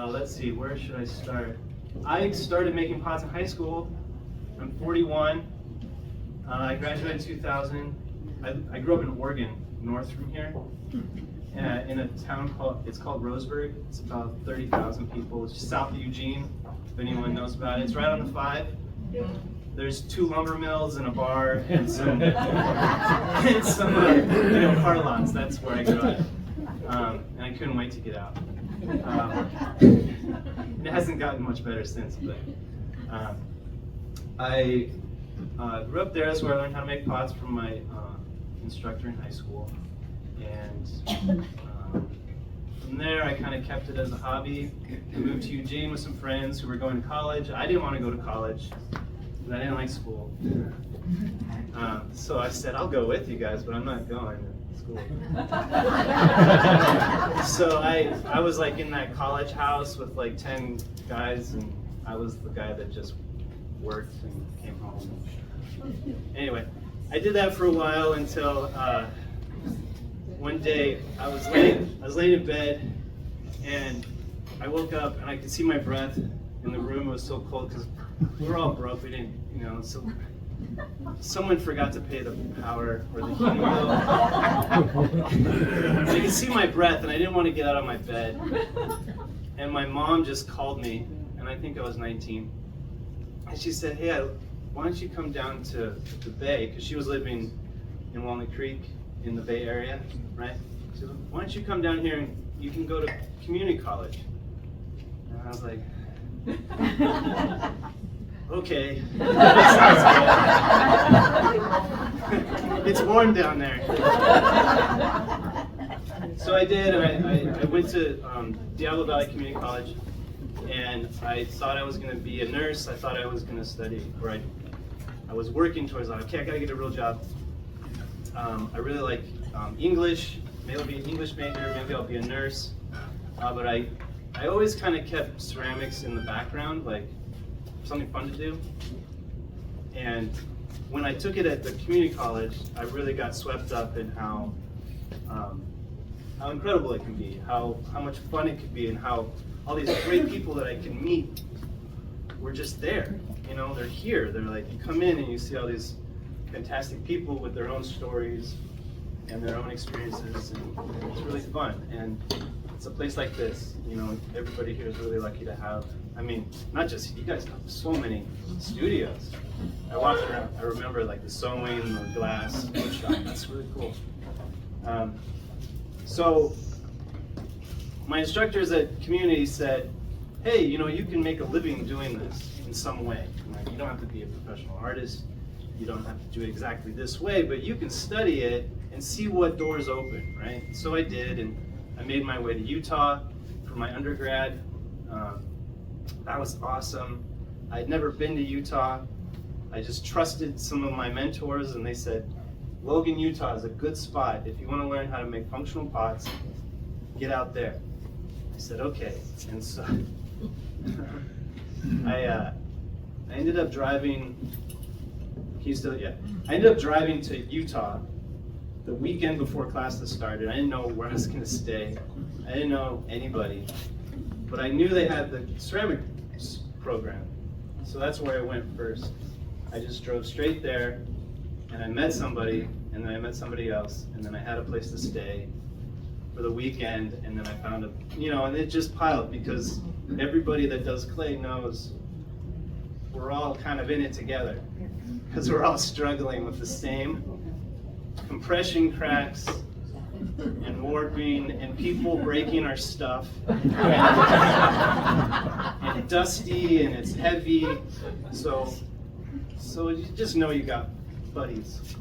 Let's see, where should I start? I started making pots in high school. I'm 41. I graduated in 2000. I grew up in Oregon, north from here, in a town called Roseburg. It's about 30,000 people. It's just south of Eugene, if anyone knows about it. It's right on the 5. There's 2 lumber mills and a bar and some, car lots. That's where I grew up, and I couldn't wait to get out. It hasn't gotten much better since, but I grew up there. That's where I learned how to make pots from my instructor in high school, and from there I kind of kept it as a hobby. I moved to Eugene with some friends who were going to college. I didn't want to go to college because I didn't like school, so I said, I'll go with you guys, but I'm not going to school. So I was like in that college house with like 10 guys, and I was the guy that just worked and came home. Anyway, I did that for a while until one day I was laying in bed, and I woke up and I could see my breath in the room. It was so cold because we were all broke. We didn't, so someone forgot to pay the power or the heating bill. I could see my breath, and I didn't want to get out of my bed. And my mom just called me, and I think I was 19. And she said, hey, why don't you come down to the Bay? Because she was living in Walnut Creek in the Bay Area, right? She said, why don't you come down here and you can go to community college? And I was like, okay. It's warm down there. So I did. I went to Diablo Valley Community College, and I thought I was going to be a nurse. I thought I was going to study, or I was working towards, okay, I got to get a real job. I really like English. Maybe I'll be an English major. Maybe I'll be a nurse. But I always kind of kept ceramics in the background, like something fun to do. And when I took it at the community college, I really got swept up in how incredible it can be, how much fun it could be, and how all these great people that I can meet were just there. They're here. They're like, you come in and you see all these fantastic people with their own stories and their own experiences, and it's really fun. And it's a place like this, everybody here is really lucky to have. I mean, not just you guys have so many studios. I walked around. I remember like the sewing, the glass, wood shop. That's really cool. So my instructors at community said, hey, you can make a living doing this in some way. You don't have to be a professional artist. You don't have to do it exactly this way, but you can study it and see what doors open, right? So I did, and I made my way to Utah for my undergrad. That was awesome. I'd never been to Utah. I just trusted some of my mentors, and they said, Logan, Utah is a good spot. If you want to learn how to make functional pots, get out there. I said, okay. And so I ended up driving. I ended up driving to Utah the weekend before classes started. I didn't know where I was going to stay. I didn't know anybody, but I knew they had the ceramic program, so that's where I went first. I just drove straight there, and I met somebody, and then I met somebody else, and then I had a place to stay for the weekend, and then I found and it just piled, because everybody that does clay knows we're all kind of in it together, because we're all struggling with the same compression cracks and warping and people breaking our stuff, and dusty, and it's heavy, so you just know you got buddies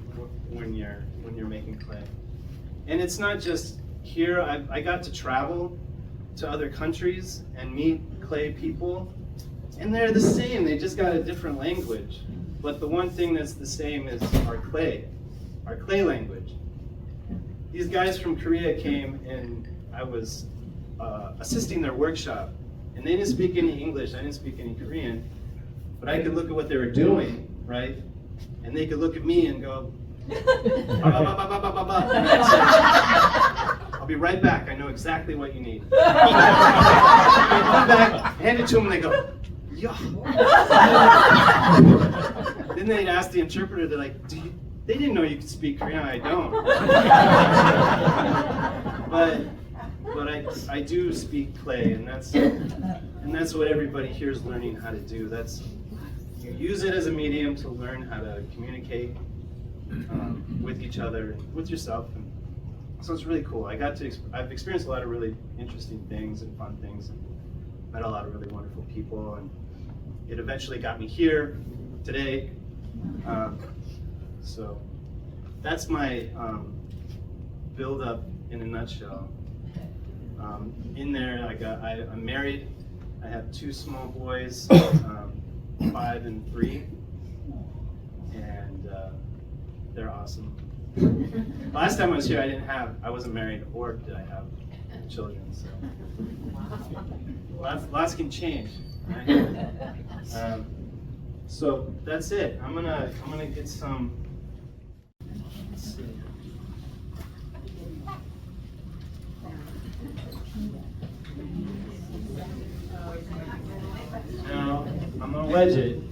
when you're making clay. And it's not just here. I got to travel to other countries and meet clay people, and they're the same. They just got a different language, but the one thing that's the same is our clay language. These guys from Korea came, and I was assisting their workshop, and they didn't speak any English. I didn't speak any Korean, but I could look at what they were doing, right? And they could look at me and go, ba, ba, ba, ba, ba, ba, ba. And I'd say, ba, be right back. I know exactly what you need. I come back, hand it to them, and they go, yeah. Then they'd ask the interpreter, they're like, they didn't know you could speak Korean. I don't. But I do speak clay, and that's what everybody here is learning how to do. You use it as a medium to learn how to communicate with each other, with yourself, and so it's really cool. I've experienced a lot of really interesting things and fun things, and met a lot of really wonderful people, and it eventually got me here today. So that's my build up in a nutshell. In there, I'm married. I have 2 small boys, 5 and 3, and they're awesome. Last time I was here, I wasn't married, or did I have children? So lots can change, right? So that's it. I'm gonna get some. Let's see. Now I'm gonna wedge it.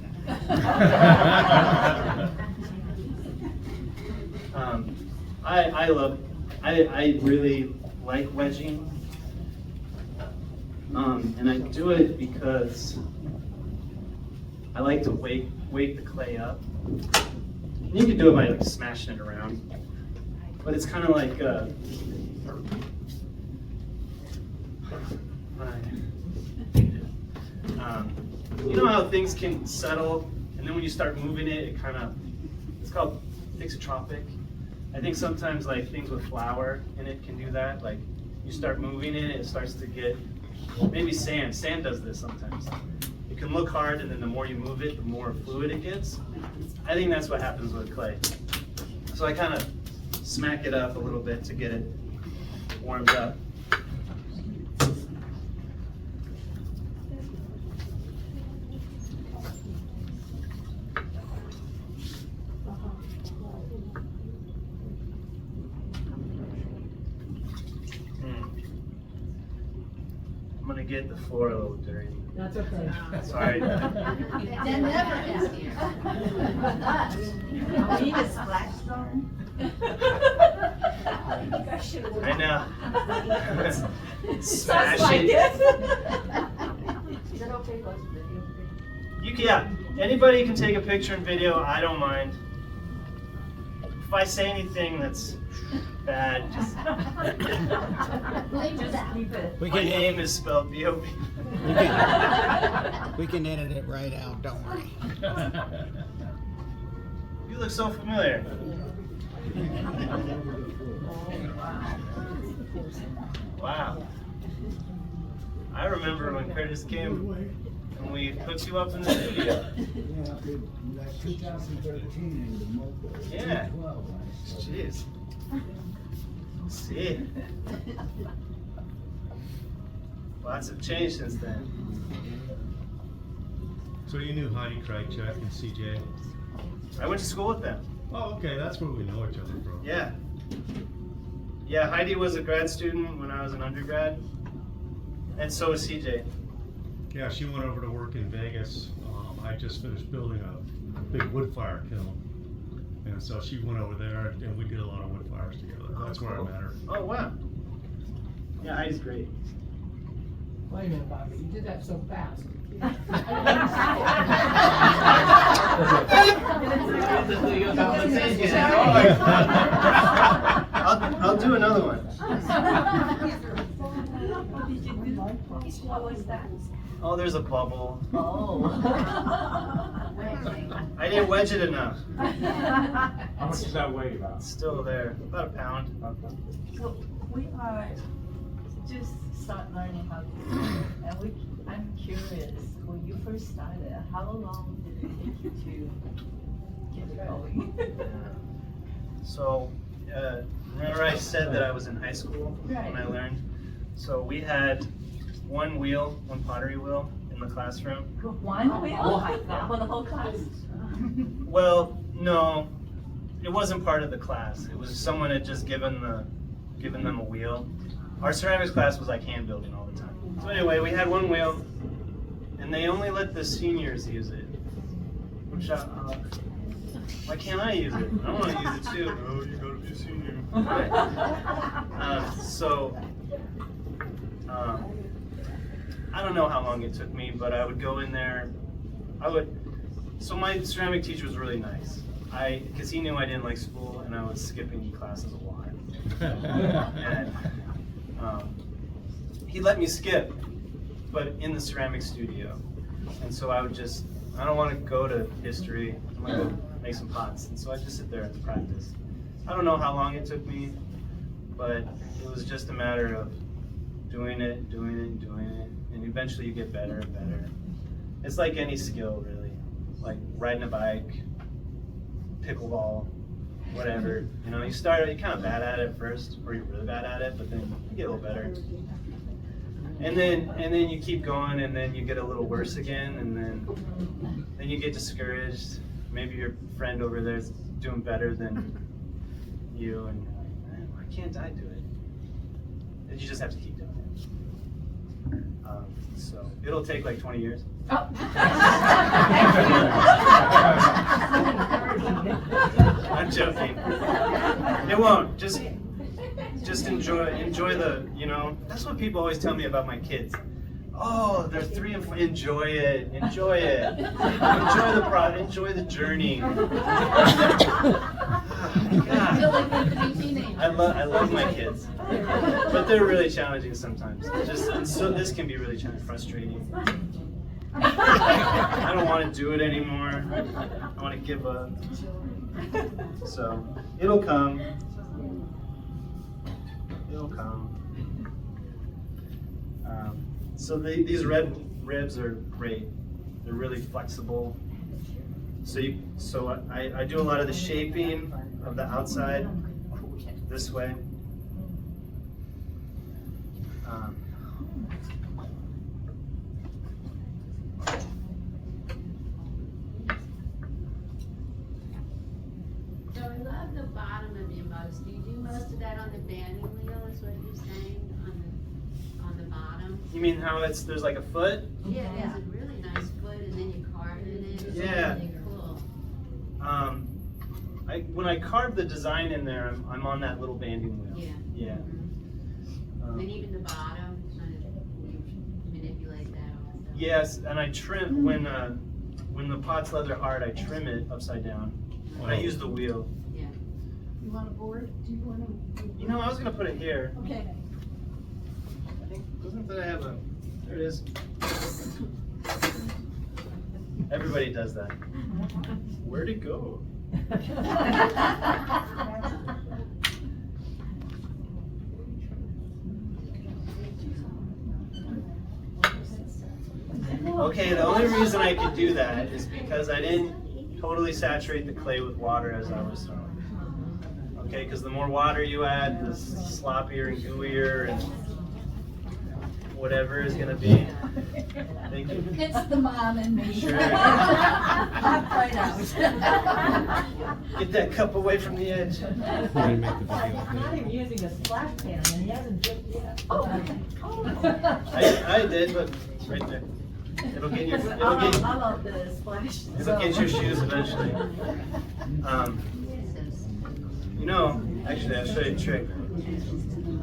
I really like wedging, and I do it because I like to wake the clay up. And you can do it by like smashing it around, but it's kind of like you know how things can settle, and then when you start moving it, it's called thixotropic. I think sometimes like things with flour in it can do that. Like you start moving it starts to get, maybe sand. Sand does this sometimes. It can look hard, and then the more you move it, the more fluid it gets. I think that's what happens with clay. So I kind of smack it up a little bit to get it warmed up. I'm gonna get the floor a little dirty. That's okay. Sorry. That never is here. We need a splash zone. I know. Smash Smash it. Is that okay for us to video? Yeah. Anybody can take a picture and video. I don't mind. If I say anything that's bad, just keep it. my name is spelled B-O-B. We can edit it right out, don't worry. You look so familiar. Wow. I remember when Curtis came and we hooked you up in the studio. Yeah, 2013 Yeah. Jeez. See. Lots have changed since then. So you knew Heidi Krychek and CJ? I went to school with them. Oh, okay, that's where we know each other from. Yeah. Yeah, Heidi was a grad student when I was an undergrad. And so was CJ. Yeah, she went over to work in Vegas. I just finished building a big wood fire kiln. And so she went over there and we did a lot of wood fires together. That's where I met her. Oh, wow. Yeah, Heidi's great. Wait a minute, Bobby, you did that so fast. I'll do another one. What was that? Oh, there's a bubble. Oh. I didn't wedge it enough. How much does that weigh about? It's still there. About a pound. So we are just start learning how to do it. And I'm curious, when you first started, how long did it take you to get going? So, remember I said that I was in high school when I learned? So we had one pottery wheel in the classroom. One wheel? For the whole class? Well, no, it wasn't part of the class. It was someone had just given them a wheel. our ceramics class was like hand building all the time. So anyway, we had one wheel, and they only let the seniors use it. Which why can't I use it? I want to use it too. Oh, you gotta be a senior. Right. I don't know how long it took me, but I would go in there. So my ceramic teacher was really nice. Because he knew I didn't like school, and I was skipping classes a lot. And he let me skip, but in the ceramic studio. And so I don't want to go to history. I'm going to go make some pots. And so I just sit there and practice. I don't know how long it took me, but it was just a matter of doing it, and eventually you get better and better. It's like any skill, really. Like riding a bike, pickleball, whatever. You know, you're kind of bad at it first, or you're really bad at it, but then you get a little better. And then you keep going, and then you get a little worse again, and then you get discouraged. Maybe your friend over there is doing better than you, and why can't I do it? And you just have to keep doing it. So it'll take like 20 years. Oh. I'm joking. It won't. Just enjoy the, you know, that's what people always tell me about my kids. Oh, they're 3 and 4. Enjoy it. Enjoy the journey. I love my kids, but they're really challenging sometimes. So this can be really frustrating. I don't want to do it anymore. I want to give up. So it'll come. It'll come. So these red ribs are great. They're really flexible. So I do a lot of the shaping of the outside this way. So I love the bottom of your mugs. Do you do most of that on the banding wheel, is what you're saying, on the bottom? You mean how there's like a foot? Yeah, it has a really nice foot, and then you carve it in. It's Yeah. really cool. When I carve the design in there, I'm on that little banding wheel. Yeah. Yeah. And even the bottom, kind of, you manipulate that also. Yes, and I trim when the pot's leather hard. I trim it upside down. I use the wheel. Yeah. You want a board? Do you want to? You know, I was gonna put it here. Okay. I think doesn't that have a? There it is. Everybody does that. Where'd it go? Okay, the only reason I could do that is because I didn't totally saturate the clay with water as I was throwing. Okay, because the more water you add, the sloppier and gooier and whatever is going to be. Thank you. It's the mom and me. Sure. Pop right out. Get that cup away from the edge. I'm using a splash pan and he hasn't dipped yet. I did, but it's right there. It'll get your the splash. it'll get your shoes eventually. You know, actually, I'll show you a trick.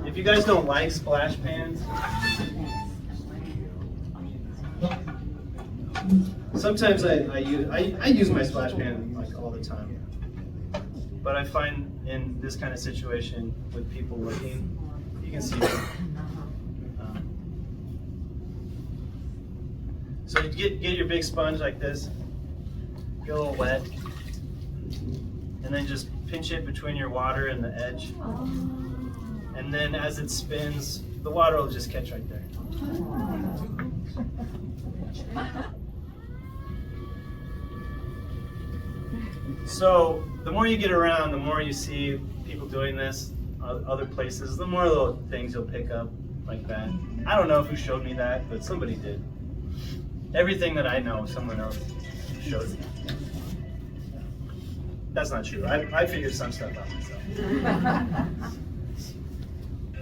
If you guys don't like splash pans, sometimes I use my splash pan like all the time. But I find in this kind of situation with people looking, you can see it. So you get your big sponge like this, get a little wet, and then just pinch it between your water and the edge. And then as it spins, the water will just catch right there. So the more you get around, the more you see people doing this other places, the more little things you'll pick up like that. I don't know who showed me that, but somebody did. Everything that I know, someone else showed me. That's not true. I figured some stuff out myself.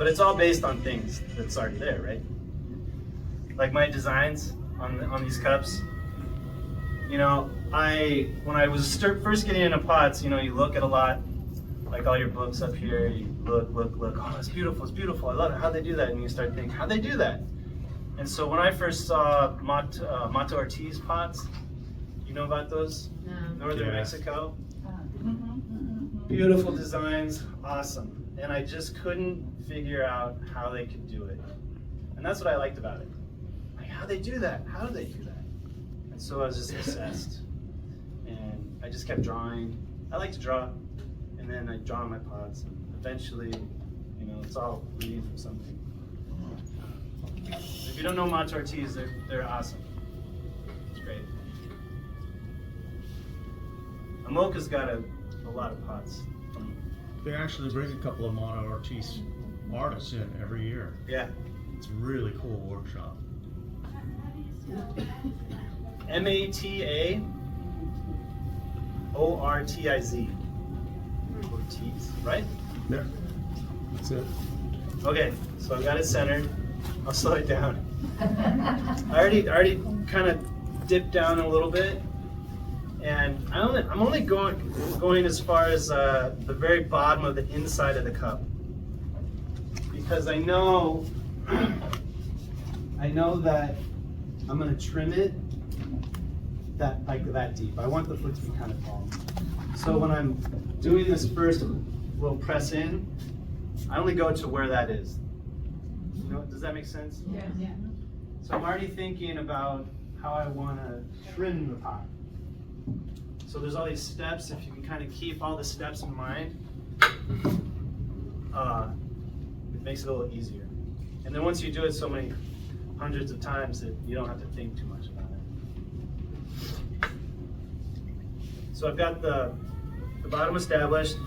But it's all based on things that's already there, right? Like my designs on these cups. You know, when I was first getting into pots, you know, you look at a lot, like all your books up here, you look, oh, it's beautiful, I love it, how'd they do that? And you start thinking, how'd they do that? And so when I first saw Mato Ortiz pots, you know about those? No. Northern Yeah. Mexico. Beautiful designs, awesome. And I just couldn't figure out how they could do it. And that's what I liked about it. Like, how they do that? How do they do that? And so I was just obsessed. And I just kept drawing. I like to draw. And then I draw my pots. And eventually, you know, it's all leading from something. If you don't know Mato Ortiz, they're awesome. It's great. Amoka's got a lot of pots. They actually bring a couple of Mato Ortiz artists in every year. Yeah. It's a really cool workshop. Mataortiz. Ortiz, right? There. That's it. Okay, so I got it centered. I'll slow it down. I already kind of dipped down a little bit, and I'm only going as far as the very bottom of the inside of the cup, because I know that I'm gonna trim it that deep. I want the foot to be kind of tall. So when I'm doing this first little press in, I only go to where that is. You know, does that make sense? Yeah. Yeah. So I'm already thinking about how I want to trim the pot. So there's all these steps. If you can kind of keep all the steps in mind, it makes it a little easier. And then once you do it so many hundreds of times, that you don't have to think too much about it. So I've got the bottom established.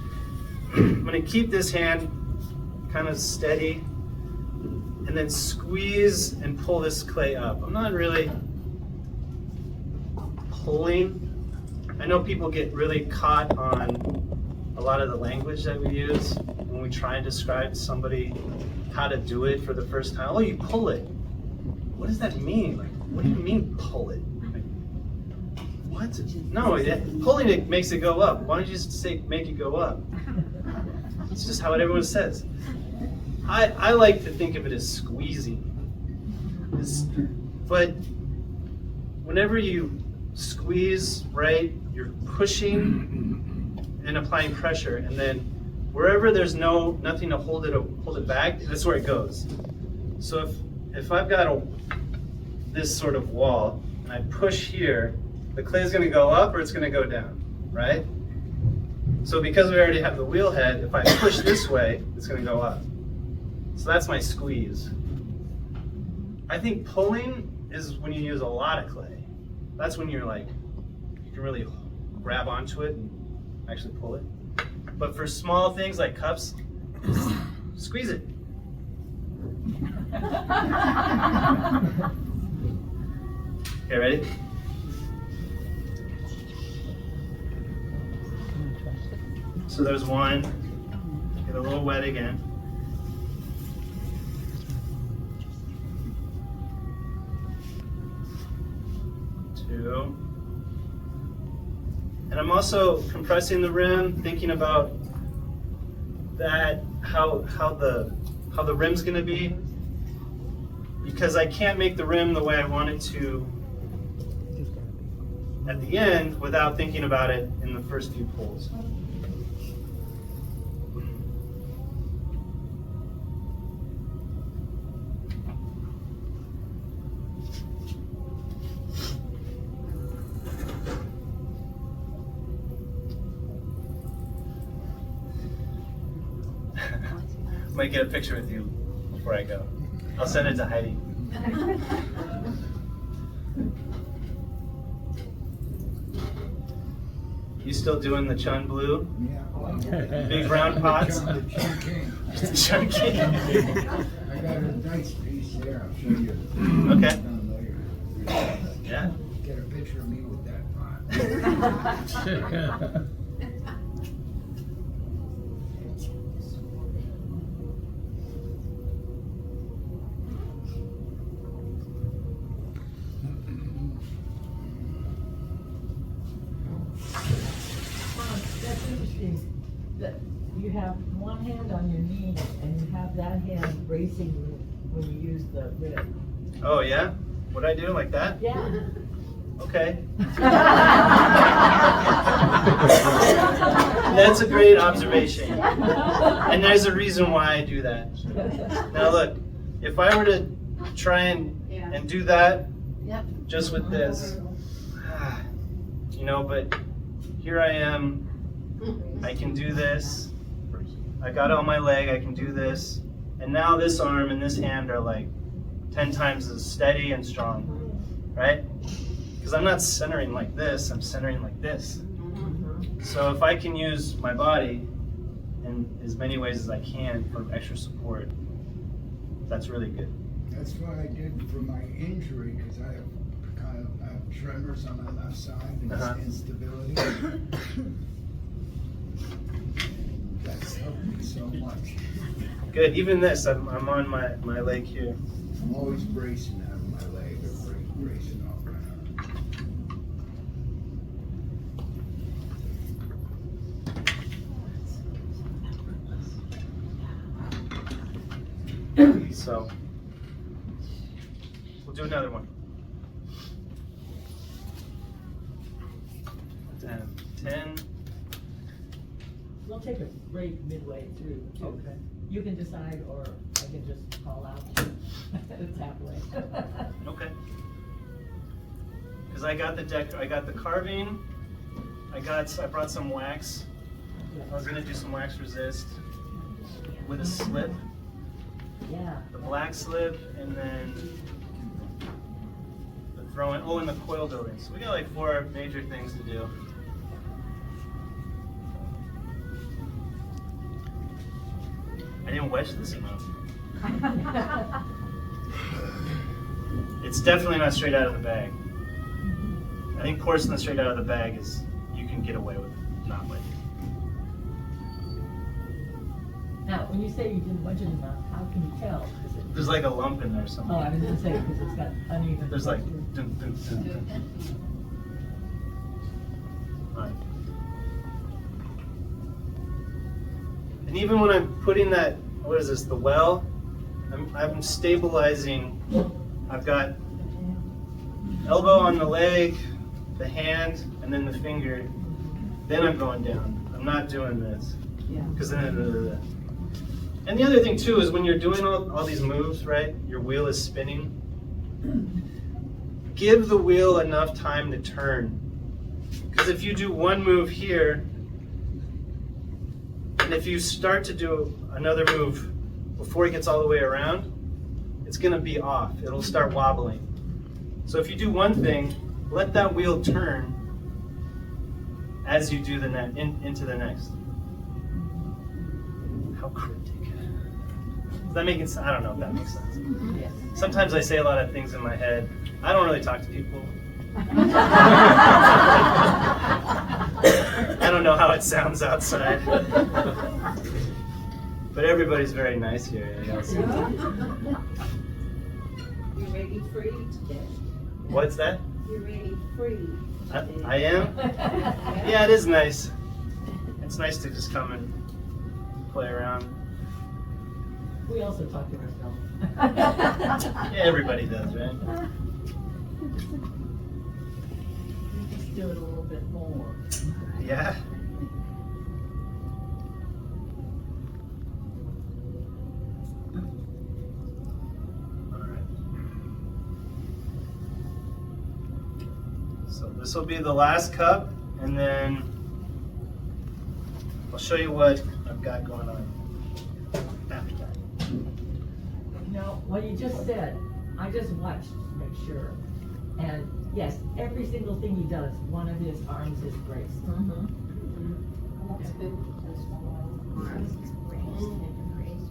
I'm going to keep this hand kind of steady, and then squeeze and pull this clay up. I'm not really pulling. I know people get really caught on a lot of the language that we use when we try and describe to somebody how to do it for the first time. Oh, you pull it. What does that mean? Like, what do you mean pull it? Like, what? No, pulling it makes it go up. Why don't you just say make it go up? It's just how everyone says. I like to think of it as squeezing. But whenever you squeeze, right, you're pushing and applying pressure, and then wherever there's nothing to hold it back, that's where it goes. So if I've got this sort of wall and I push here, the clay is going to go up or it's going to go down, right? So because we already have the wheel head, if I push this way, it's going to go up. So that's my squeeze. I think pulling is when you use a lot of clay. That's when you're like, you can really grab onto it and actually pull it. But for small things like cups, squeeze it. Okay, ready? So there's one. Get a little wet again. Two. And I'm also compressing the rim, thinking about that, how the rim's gonna be, because I can't make the rim the way I want it to at the end without thinking about it in the first few pulls. Might get a picture with you before I go. I'll send it to Heidi. You still doing the Chun Blue? Yeah. Big round pots? The Chunking. Chunking. I got a nice piece there, I'll show you. Okay. Done later. Yeah. Get a picture of me with that pot. watching that you have one hand on your knee and you have that hand bracing you when you use the rib. Oh yeah? What'd I do, like that? Yeah. Okay. That's a great observation. And there's a reason why I do that. Now look, if I were to try and do that just with this, you know, but here I am, I can do this, I got it on my leg, I can do this, and now this arm and this hand are like 10 times as steady and strong, right? Because I'm not centering like this, I'm centering like this. So if I can use my body in as many ways as I can for extra support, that's really good. That's what I did for my injury, because I have kind of tremors on my left side and instability. That's helped me so much. Good, even this, I'm on my leg here. I'm always bracing out of my leg or bracing off my arm. So, we'll do another one. 10. We'll take a break midway through. Too. Okay. You can decide, or I can just call out. It's halfway. Okay. Because I got the carving. I brought some wax. I was gonna do some wax resist with a slip. Yeah. The black slip, and then the throwing. Oh, and the coil building. So we got like 4 major things to do. I didn't wedge this enough. It's definitely not straight out of the bag. I think porcelain straight out of the bag is, you can get away with not wedging. Now, when you say you didn't wedge it enough, how can you tell? Is it? There's like a lump in there Oh, somewhere. I was gonna say because it's got uneven. There's like, texture. dun, dun, dun, dun. Right. And even when I'm putting that, what is this, the well, I'm stabilizing. I've got elbow on the leg, the hand, and then the finger. Then I'm going down. I'm not doing this. Yeah. Because then, and the other thing too is when you're doing all these moves, right? Your wheel is spinning. Give the wheel enough time to turn. Because if you do one move here, and if you start to do another move before it gets all the way around, it's going to be off. It'll start wobbling. So if you do one thing, let that wheel turn as you do the into the next. How cryptic. Does that make sense? I don't know if that makes sense. Yes. Sometimes I say a lot of things in my head. I don't really talk to people. I don't know how it sounds outside. But everybody's very nice here. You know, so. You're ready free today. What's that? You're ready free today. I am? Yeah, it is nice. It's nice to just come and play around. We also talk to ourselves. Yeah, everybody does, right? Just do it a little bit more. Yeah. So this will be the last cup, and then I'll show you what I've got going on after that. No, what you just said, I just watched to make sure. And yes, every single thing he does, one of his arms is braced. That's good. That's arms raised and raised.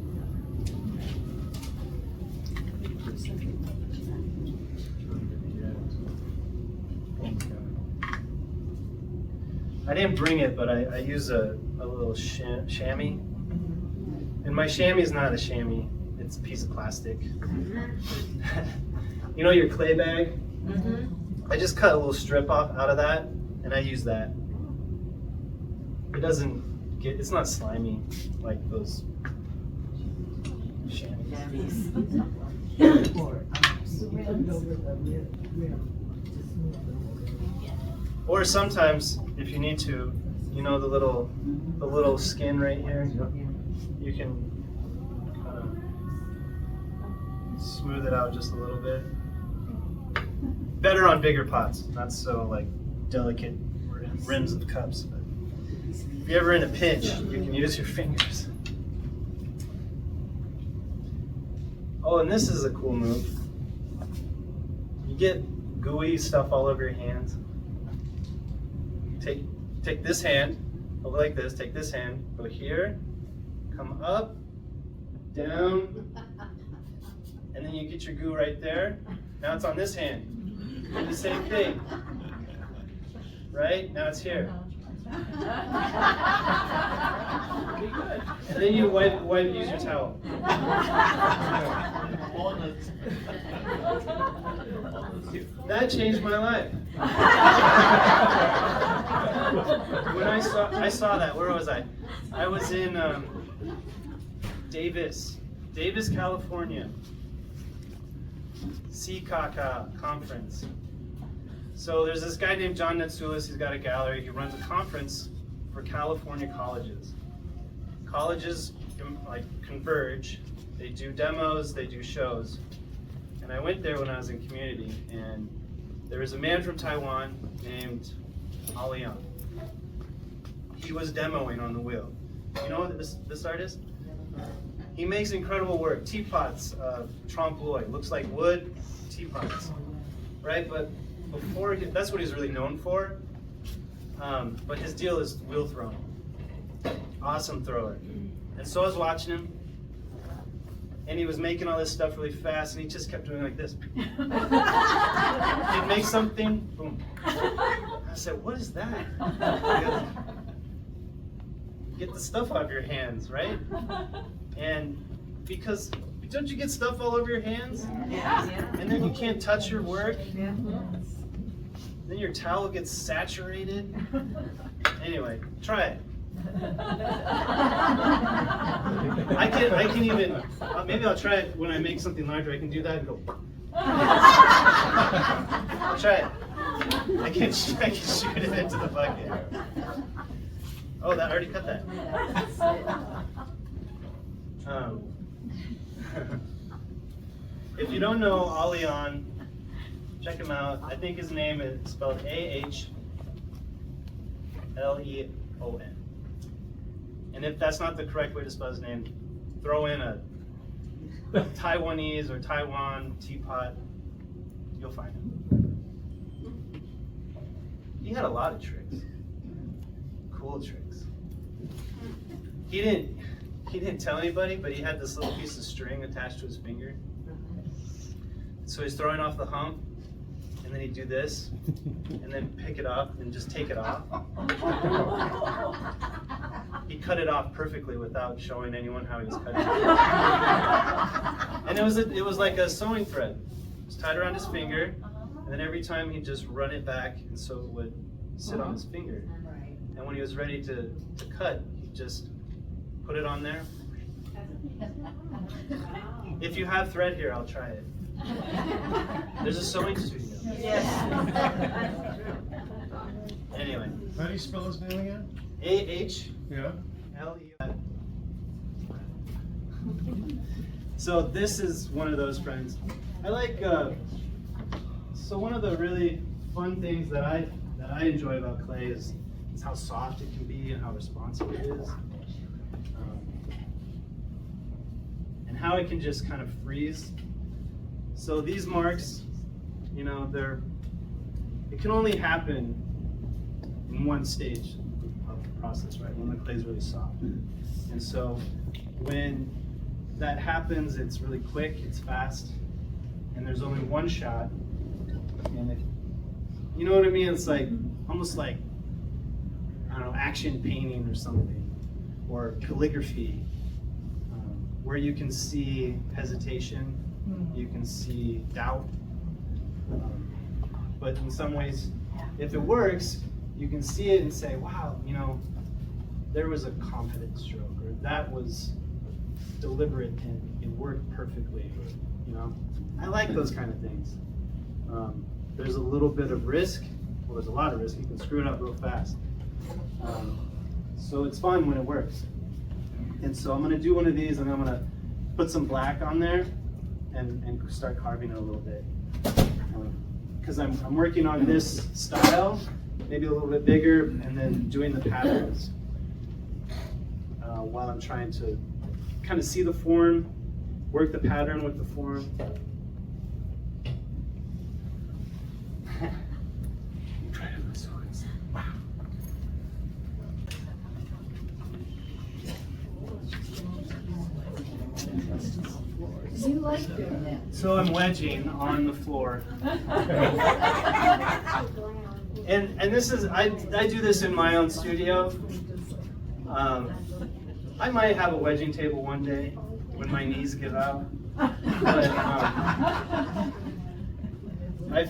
I didn't bring it, but I use a little chamois. And my chamois is not a chamois, it's a piece of plastic. You know your clay bag? I just cut a little strip off out of that, and I use that. It doesn't get, it's not slimy like those chamois. Or, put it over the rim to smooth it over. Or sometimes, if you need to, you know the little skin right here? You can kind of smooth it out just a little bit. Better on bigger pots, not so like delicate rims of cups. But if you're ever in a pinch, you can use your fingers. Oh, and this is a cool move. You get gooey stuff all over your hands. Take this hand, over like this, take this hand, go here, come up, down, and then you get your goo right there. Now it's on this hand. Do the same thing. Right? Now it's here. And then you use your towel. That changed my life. When I saw that, where was I? I was in Davis, California. CCACA conference. So there's this guy named John Netsoulis. He's got a gallery. He runs a conference for California colleges. Colleges like converge. They do demos. They do shows. And I went there when I was in community, and there was a man from Taiwan named Alian. He was demoing on the wheel. You know this artist? He makes incredible work. Teapots, trompe l'oeil. Looks like wood teapots, right? But that's what he's really known for. But his deal is wheel throwing. Awesome thrower. And so I was watching him, and he was making all this stuff really fast, and he just kept doing like this. He'd make something, boom. I said, "What is that?" He goes, "Get the stuff off your hands, right?" And because don't you get stuff all over your hands? Yeah. And then you can't touch your work. Then your towel gets saturated. Anyway, try it. I can even, maybe I'll try it when I make something larger. I can do that and go. I'll try it. I can shoot it into the bucket. Oh, I already cut that. If you don't know Alian, check him out. I think his name is spelled A-H-L-E-O-N. And if that's not the correct way to spell his name, throw in a Taiwanese or Taiwan teapot. You'll find him. He had a lot of tricks. Cool tricks. He didn't tell anybody, but he had this little piece of string attached to his finger. So he's throwing off the hump, and then he'd do this, and then pick it up and just take it off. He cut it off perfectly without showing anyone how he was cutting it. And it was like a sewing thread. It was tied around his finger, and then every time he'd just run it back, and so it would sit on his finger. And when he was ready to cut, he'd just put it on there. If you have thread here, I'll try it. There's a sewing studio. Anyway. How do you spell his name again? A-H-L-E-N. So this is one of those friends. I like, so one of the really fun things that I enjoy about clay is how soft it can be and how responsive it is. And how it can just kind of freeze. So these marks, you know, it can only happen in one stage of the process, right? When the clay is really soft. And so when that happens, it's really quick, it's fast, and there's only one shot. And you know what I mean? It's like, almost like, I don't know, action painting or something, or calligraphy, where you can see hesitation, you can see doubt, but in some ways, if it works, you can see it and say, wow, you know, there was a confident stroke, or that was deliberate and it worked perfectly, you know? I like those kind of things. There's a little bit of risk, well, there's a lot of risk, you can screw it up real fast. So it's fun when it works. And so I'm gonna do one of these and I'm gonna put some black on there and start carving it a little bit. Because I'm working on this style, maybe a little bit bigger, and then doing the patterns while I'm trying to kind of see the form, work the pattern with the form. You like doing that. So I'm wedging on the floor. And this is, I do this in my own studio. I might have a wedging table one day when my knees give out. But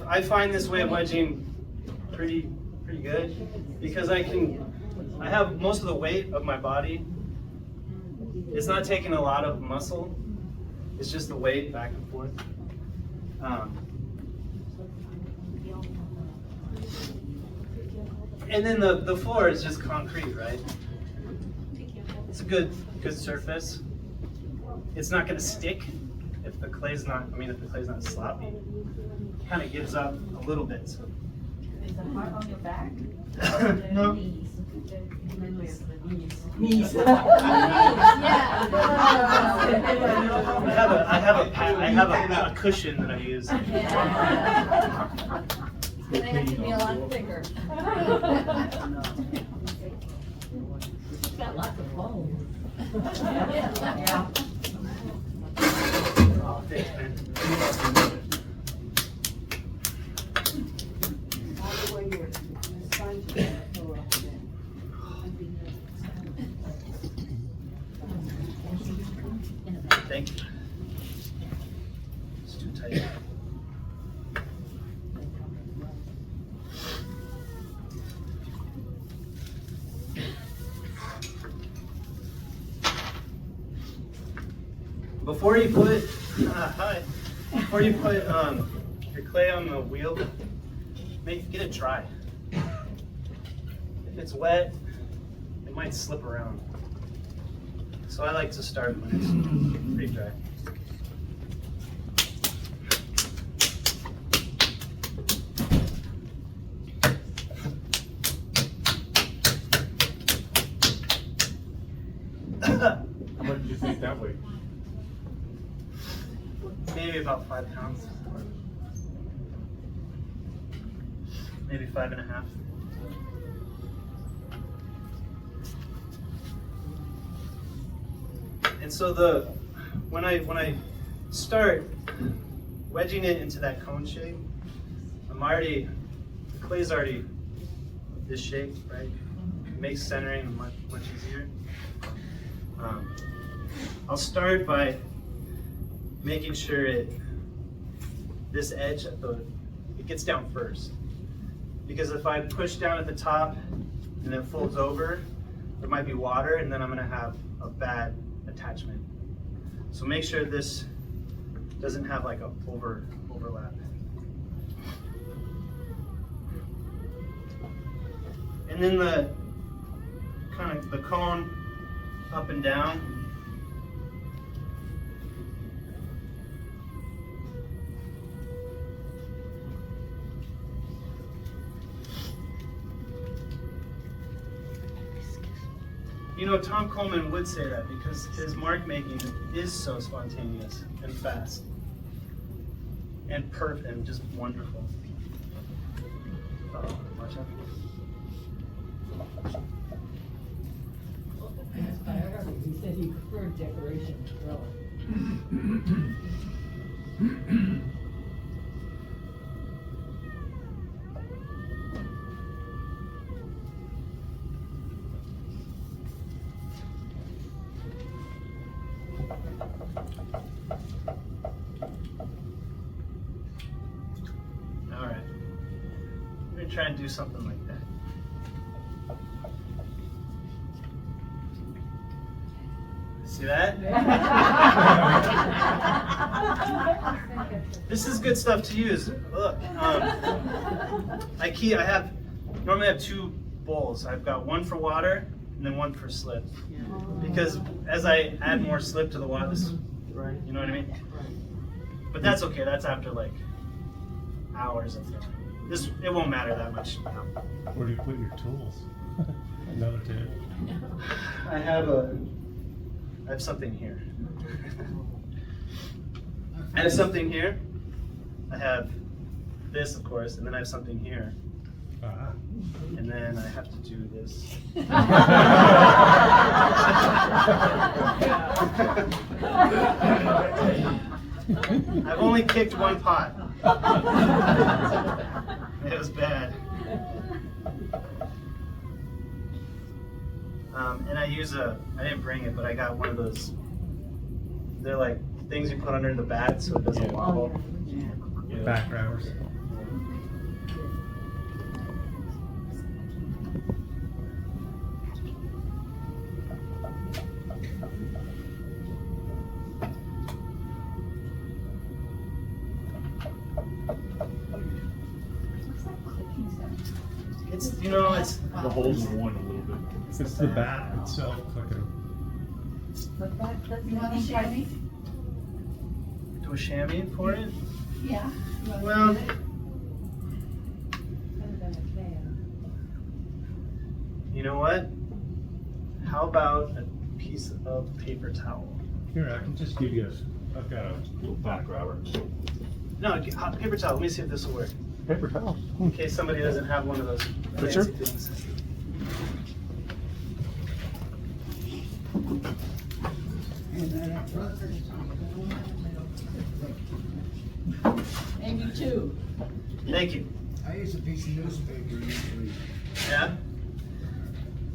I find this way of wedging pretty good because I have most of the weight of my body. It's not taking a lot of muscle. It's just the weight back and forth. And then the floor is just concrete, right? It's a good surface. It's not going to stick if the clay's not. I mean, if the clay's not sloppy. It kind of gives up a little bit. So. Is the part on your back? No. Knees. I have a cushion that I use. They have to be a lot thicker. It's got lots of bones. Yeah. Oh, thanks, man. Thank you. It's too tight. Before you put your clay on the wheel, get it dry. If it's wet, it might slip around. So I like to start when it's pretty dry. How much did you think that weighed? Maybe about 5 pounds. Maybe 5.5. And so when I start wedging it into that cone shape, the clay's already this shape, right? It makes centering much easier. I'll start by making sure this edge it gets down first. Because if I push down at the top and it folds over, there might be water and then I'm gonna have a bad attachment. So make sure this doesn't have like a overlap. And then the cone up and down. You know, Tom Coleman would say that because his mark making is so spontaneous and fast and perfect and just wonderful. Oh, watch out. In his biography, he said he preferred decoration to drawing. All right, we're gonna try and do something like that. See that? This is good stuff to use. Look, normally I have two bowls. I've got one for water and then one for slip. Because as I add more slip to the water, you know what I mean? But that's okay. That's after like hours of time. It won't matter that much now. Where do you put your tools? Another tip. I have something here. I have something here. I have this, of course, and then I have something here. And then I have to do this. I've only kicked one pot. It was bad. And I didn't bring it, but I got one of those, they're like things you put under the bat so it doesn't wobble. Back grabbers. It's The holes in one a little bit. It's the bat itself clicking. You want a chamois? do a chamois for it. Yeah. Well, you know what? How about a piece of paper towel? Here, I can just give you I've got a Little back grabber. No, paper towel. Let me see if this will work. Paper towel. In case somebody doesn't have one of those Sure. fancy things. And then up front. Maybe two. Thank you. I use a piece of newspaper usually. Yeah.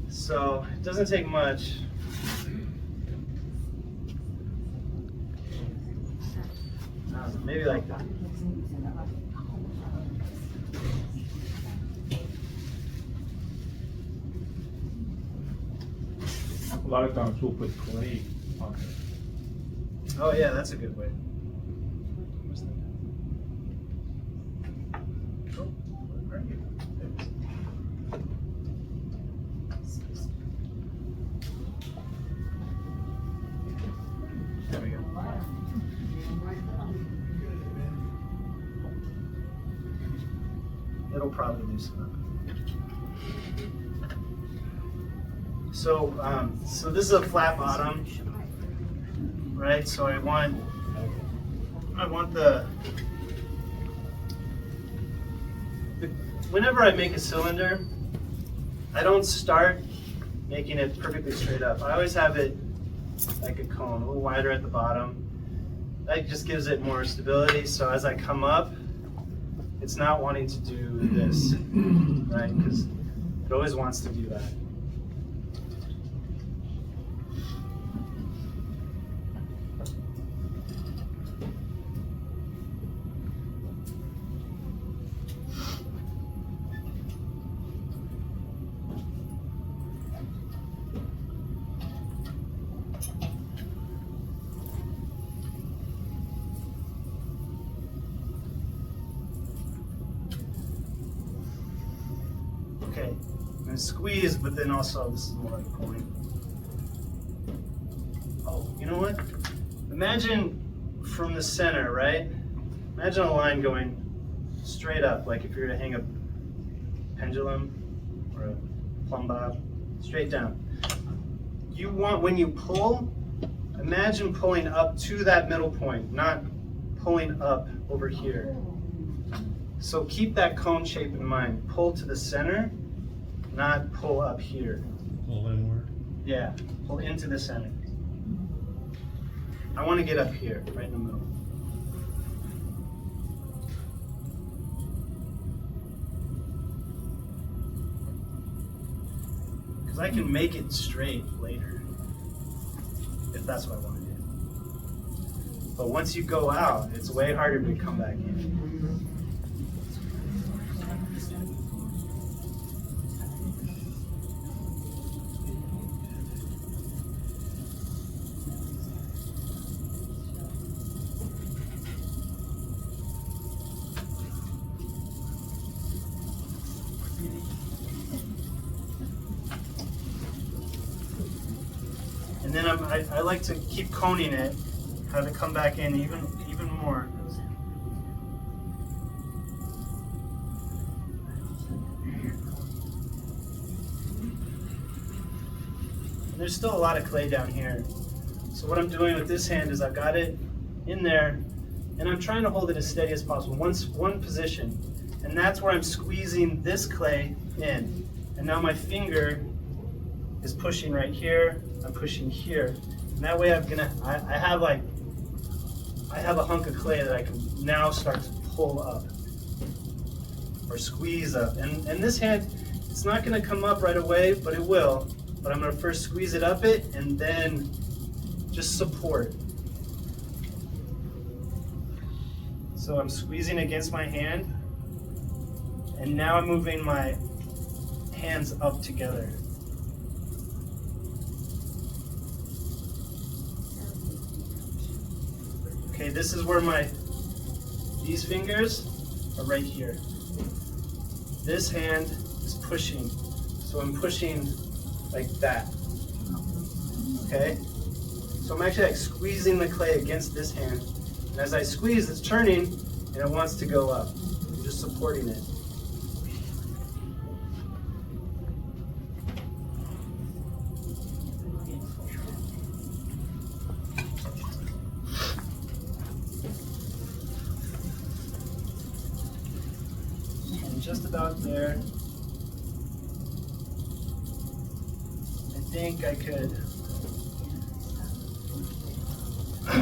So it doesn't take much. Maybe like that. A lot of times we'll put clay on it. Oh yeah, that's a good way. Oh, where are you? There we go. It'll probably loosen up. So this is a flat bottom, right? So I want the whenever I make a cylinder, I don't start making it perfectly straight up. I always have it like a cone, a little wider at the bottom. That just gives it more stability. So as I come up, it's not wanting to do this, right? Because it always wants to do that. Okay, I'm gonna squeeze, but then also this is more like a coin. Oh, you know what? Imagine from the center, right? Imagine a line going straight up, like if you were to hang a pendulum or a plumb bob, straight down. You want, when you pull, imagine pulling up to that middle point, not pulling up over here. So keep that cone shape in mind. Pull to the center, not pull up here. pull inward. Yeah, pull into the center. I want to get up here, right in the middle. Because I can make it straight later, if that's what I want to do. But once you go out, it's way harder to come back in. And then I like to keep coning it, have it come back in even more. And there's still a lot of clay down here. So what I'm doing with this hand is I've got it in there, and I'm trying to hold it as steady as possible, one position. And that's where I'm squeezing this clay in. And now my finger is pushing right here, I'm pushing here. And that way I have a hunk of clay that I can now start to pull up or squeeze up. And this hand, it's not gonna come up right away, but it will. But I'm gonna first squeeze it up it and then just support. So I'm squeezing against my hand, and now I'm moving my hands up together. Okay, this is where these fingers are right here. This hand is pushing, so I'm pushing like that, okay? So I'm actually like squeezing the clay against this hand, and as I squeeze, it's turning, and it wants to go up. I'm just supporting it. And just about there. I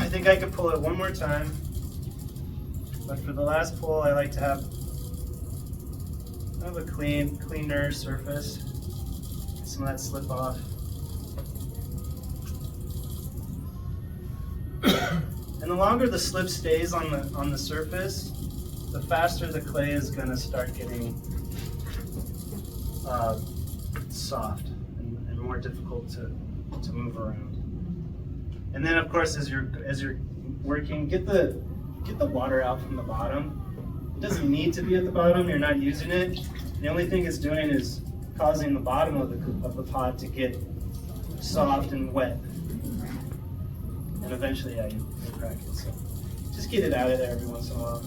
think I could pull it one more time, but for the last pull I like to have a cleaner surface, some of that slip off. And the longer the slip stays on the surface, the faster the clay is going to start getting soft and more difficult to move around. And then of course as you're working, get the water out from the bottom. It doesn't need to be at the bottom, you're not using it. The only thing it's doing is causing the bottom of the pot to get soft and wet. And eventually, yeah, you'll crack it. So just get it out of there every once in a while.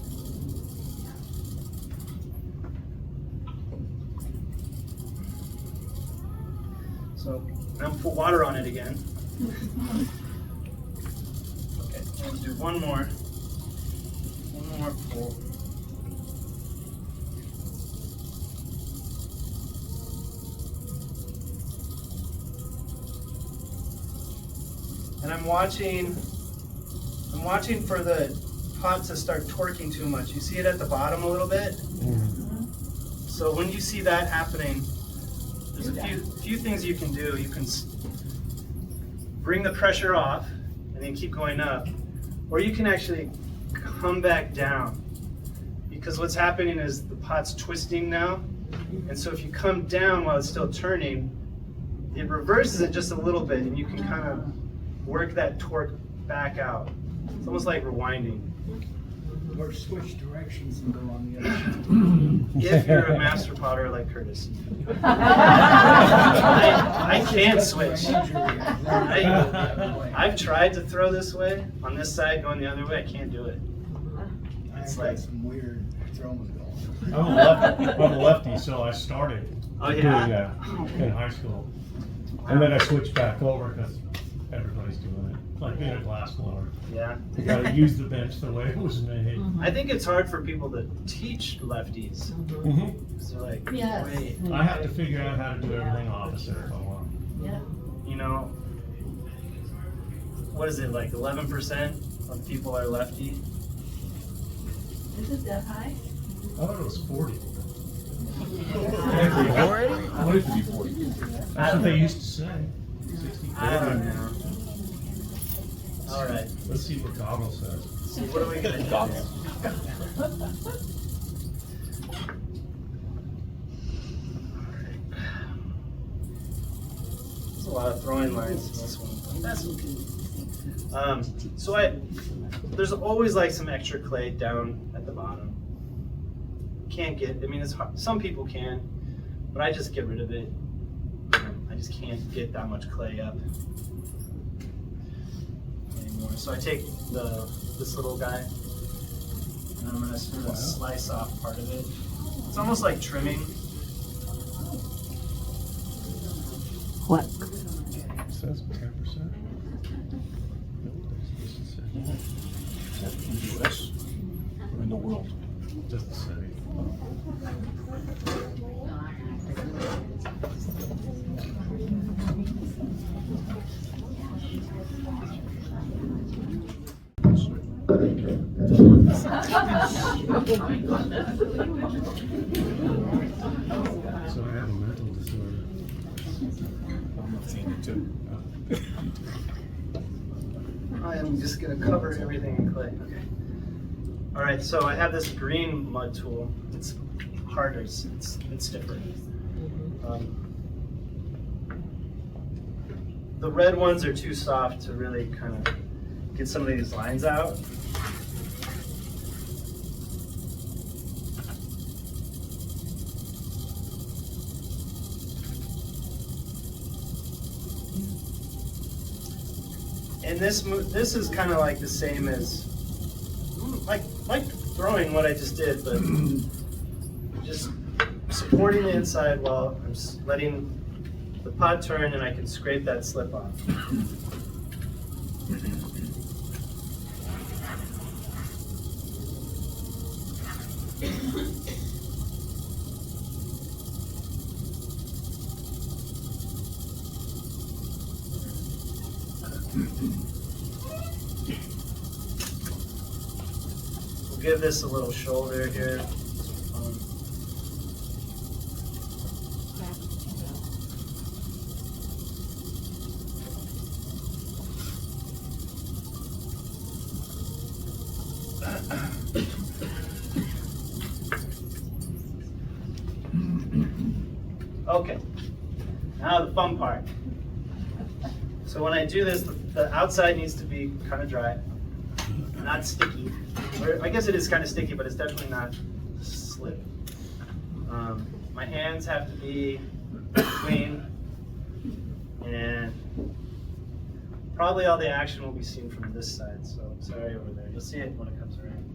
So now put water on it again. Okay, let's do one more pull. And I'm watching for the pot to start torquing too much. You see it at the bottom a little bit? Mm-hmm. So when you see that happening, there's a few things you can do. You can bring the pressure off and then keep going up. Or you can actually come back down. Because what's happening is the pot's twisting now. And so if you come down while it's still turning, it reverses it just a little bit and you can kind of work that torque back out. It's almost like rewinding. Or switch directions and go on the other side. If you're a master potter like Curtis. I can't switch. I've tried to throw this way, on this side, going the other way, I can't do it. It's I've like got some weird throwing going. I'm a lefty, so I started yeah? doing that in high school. And then I switched back over because everybody's doing it. Like being a glass blower. Yeah. You gotta use the bench the way it was made. I think it's hard for people to teach lefties. Mm-hmm. Because they're like, Yes. wait, I have to figure out how to do everything opposite if I want. Yeah. you know, what is it, like 11% of people are lefty? Is it that high? I thought it was 40. I want it to be 40. That's what they used to say. 60. I don't know. All right. Let's see what Goggle says. So what are we gonna do? There's a lot of throwing lines in this one. That's okay. There's always like some extra clay down at the bottom. Can't get, I mean, it's hard. Some people can, but I just get rid of it. I just can't get that much clay up. So I take this little guy, and I'm gonna sort of slice off part of it. It's almost like trimming. What? It says 10%. US or in the world? Doesn't say. So I have a mental disorder. I'm seeing it too. I am just gonna cover everything in clay. Okay. All right, so I have this green mud tool. It's harder, it's stiffer. The red ones are too soft to really kind of get some of these lines out. And this is kind of like the same as like throwing what I just did, but just supporting the inside while I'm letting the pot turn, and I can scrape that slip off. We'll give this a little shoulder here. Okay, now the fun part. So when I do this, the outside needs to be kind of dry, not sticky. Or I guess it is kind of sticky, but it's definitely not slip. My hands have to be clean, and probably all the action will be seen from this side, so sorry over there. You'll see it when it comes around.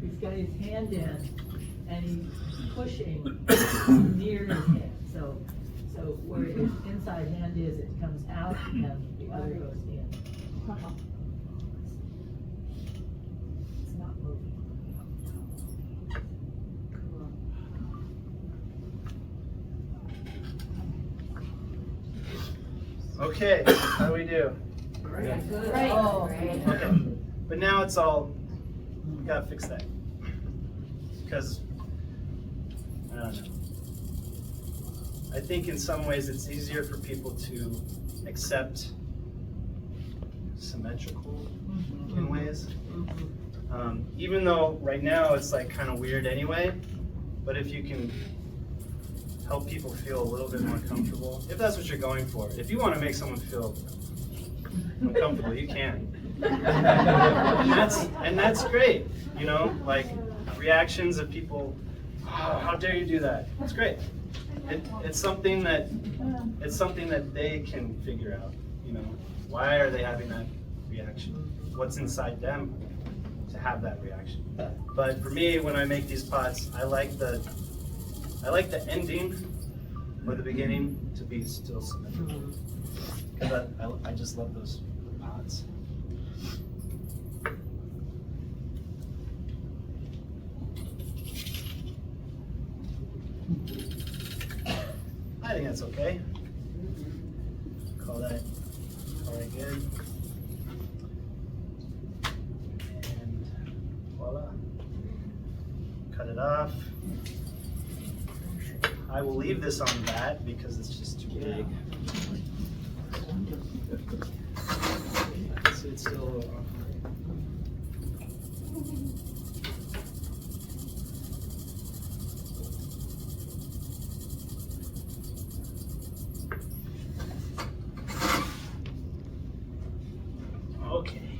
He's got his hand in, and he's pushing near his hand. So where his inside hand is, it comes out, and the other goes in. It's not moving. Okay, how do we do? Great. Great. Okay, but now it's all, we gotta fix that. Because, I don't know. I think in some ways it's easier for people to accept symmetrical in ways. Even though right now it's like kind of weird anyway, but if you can help people feel a little bit more comfortable, if that's what you're going for. If you want to make someone feel uncomfortable, you can. And that's great, you know, like reactions of people, oh, how dare you do that? It's great. It's something that they can figure out, you know. Why are they having that reaction? What's inside them to have that reaction? But for me, when I make these pots, I like the ending or the beginning to be still symmetrical. Because I just love those pots. I think that's okay. Call that good. And voila. Cut it off. I will leave this on that because it's just too big. See, it's still a little off. Okay.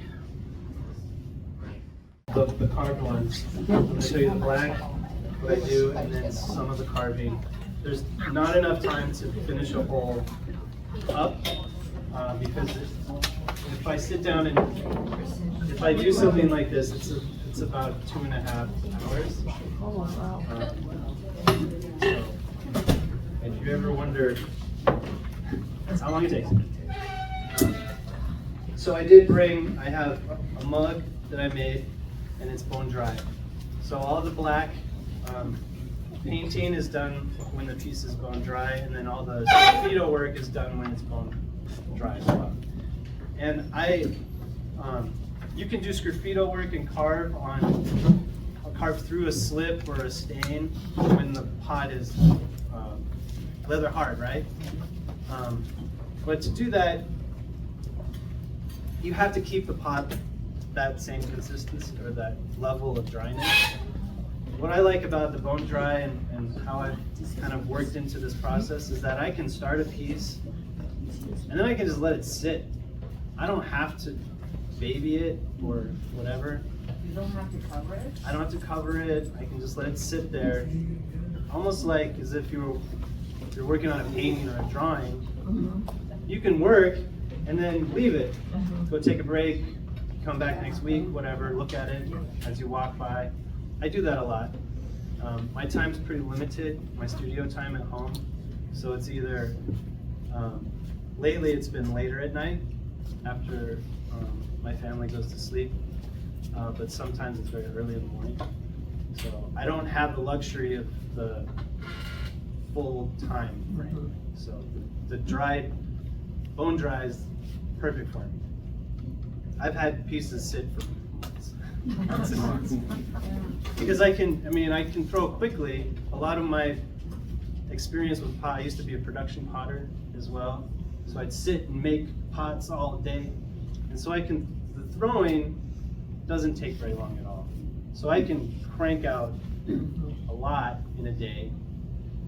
the carved ones. I'm gonna show you the black, what I do, and then some of the carving. There's not enough time to finish a whole up, because if I sit down and if I do something like this, it's about 2.5 hours. Oh, wow. So, if you ever wonder, that's how long it takes. So I have a mug that I made, and it's bone dry. So all the black painting is done when the piece is bone dry, and then all the sgraffito work is done when it's bone dry as well. And you can do sgraffito work and carve through a slip or a stain when the pot is leather hard, right? But to do that, you have to keep the pot that same consistency or that level of dryness. What I like about the bone dry and how I've kind of worked into this process is that I can start a piece and then I can just let it sit. I don't have to baby it or whatever. You don't have to cover it? I don't have to cover it. I can just let it sit there, almost like as if you're working on a painting or a drawing. You can work and then leave it. Go take a break, come back next week, whatever, look at it as you walk by. I do that a lot. My time's pretty limited, my studio time at home. So it's either, lately it's been later at night after my family goes to sleep, but sometimes it's very early in the morning. So I don't have the luxury of the full time frame. So the bone dry is perfect for me. I've had pieces sit for months and months. Because I can throw quickly. A lot of my experience with pot, I used to be a production potter as well. So I'd sit and make pots all day. And so the throwing doesn't take very long at all. So I can crank out a lot in a day,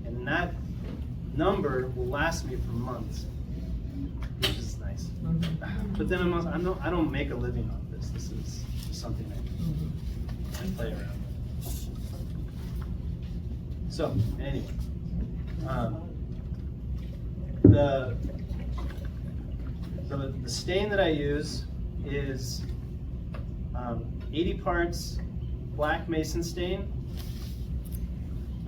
and that number will last me for months, which is nice. But then I don't make a living off this. This is just something I play around with. So anyway, the stain that I use is 80 parts black mason stain,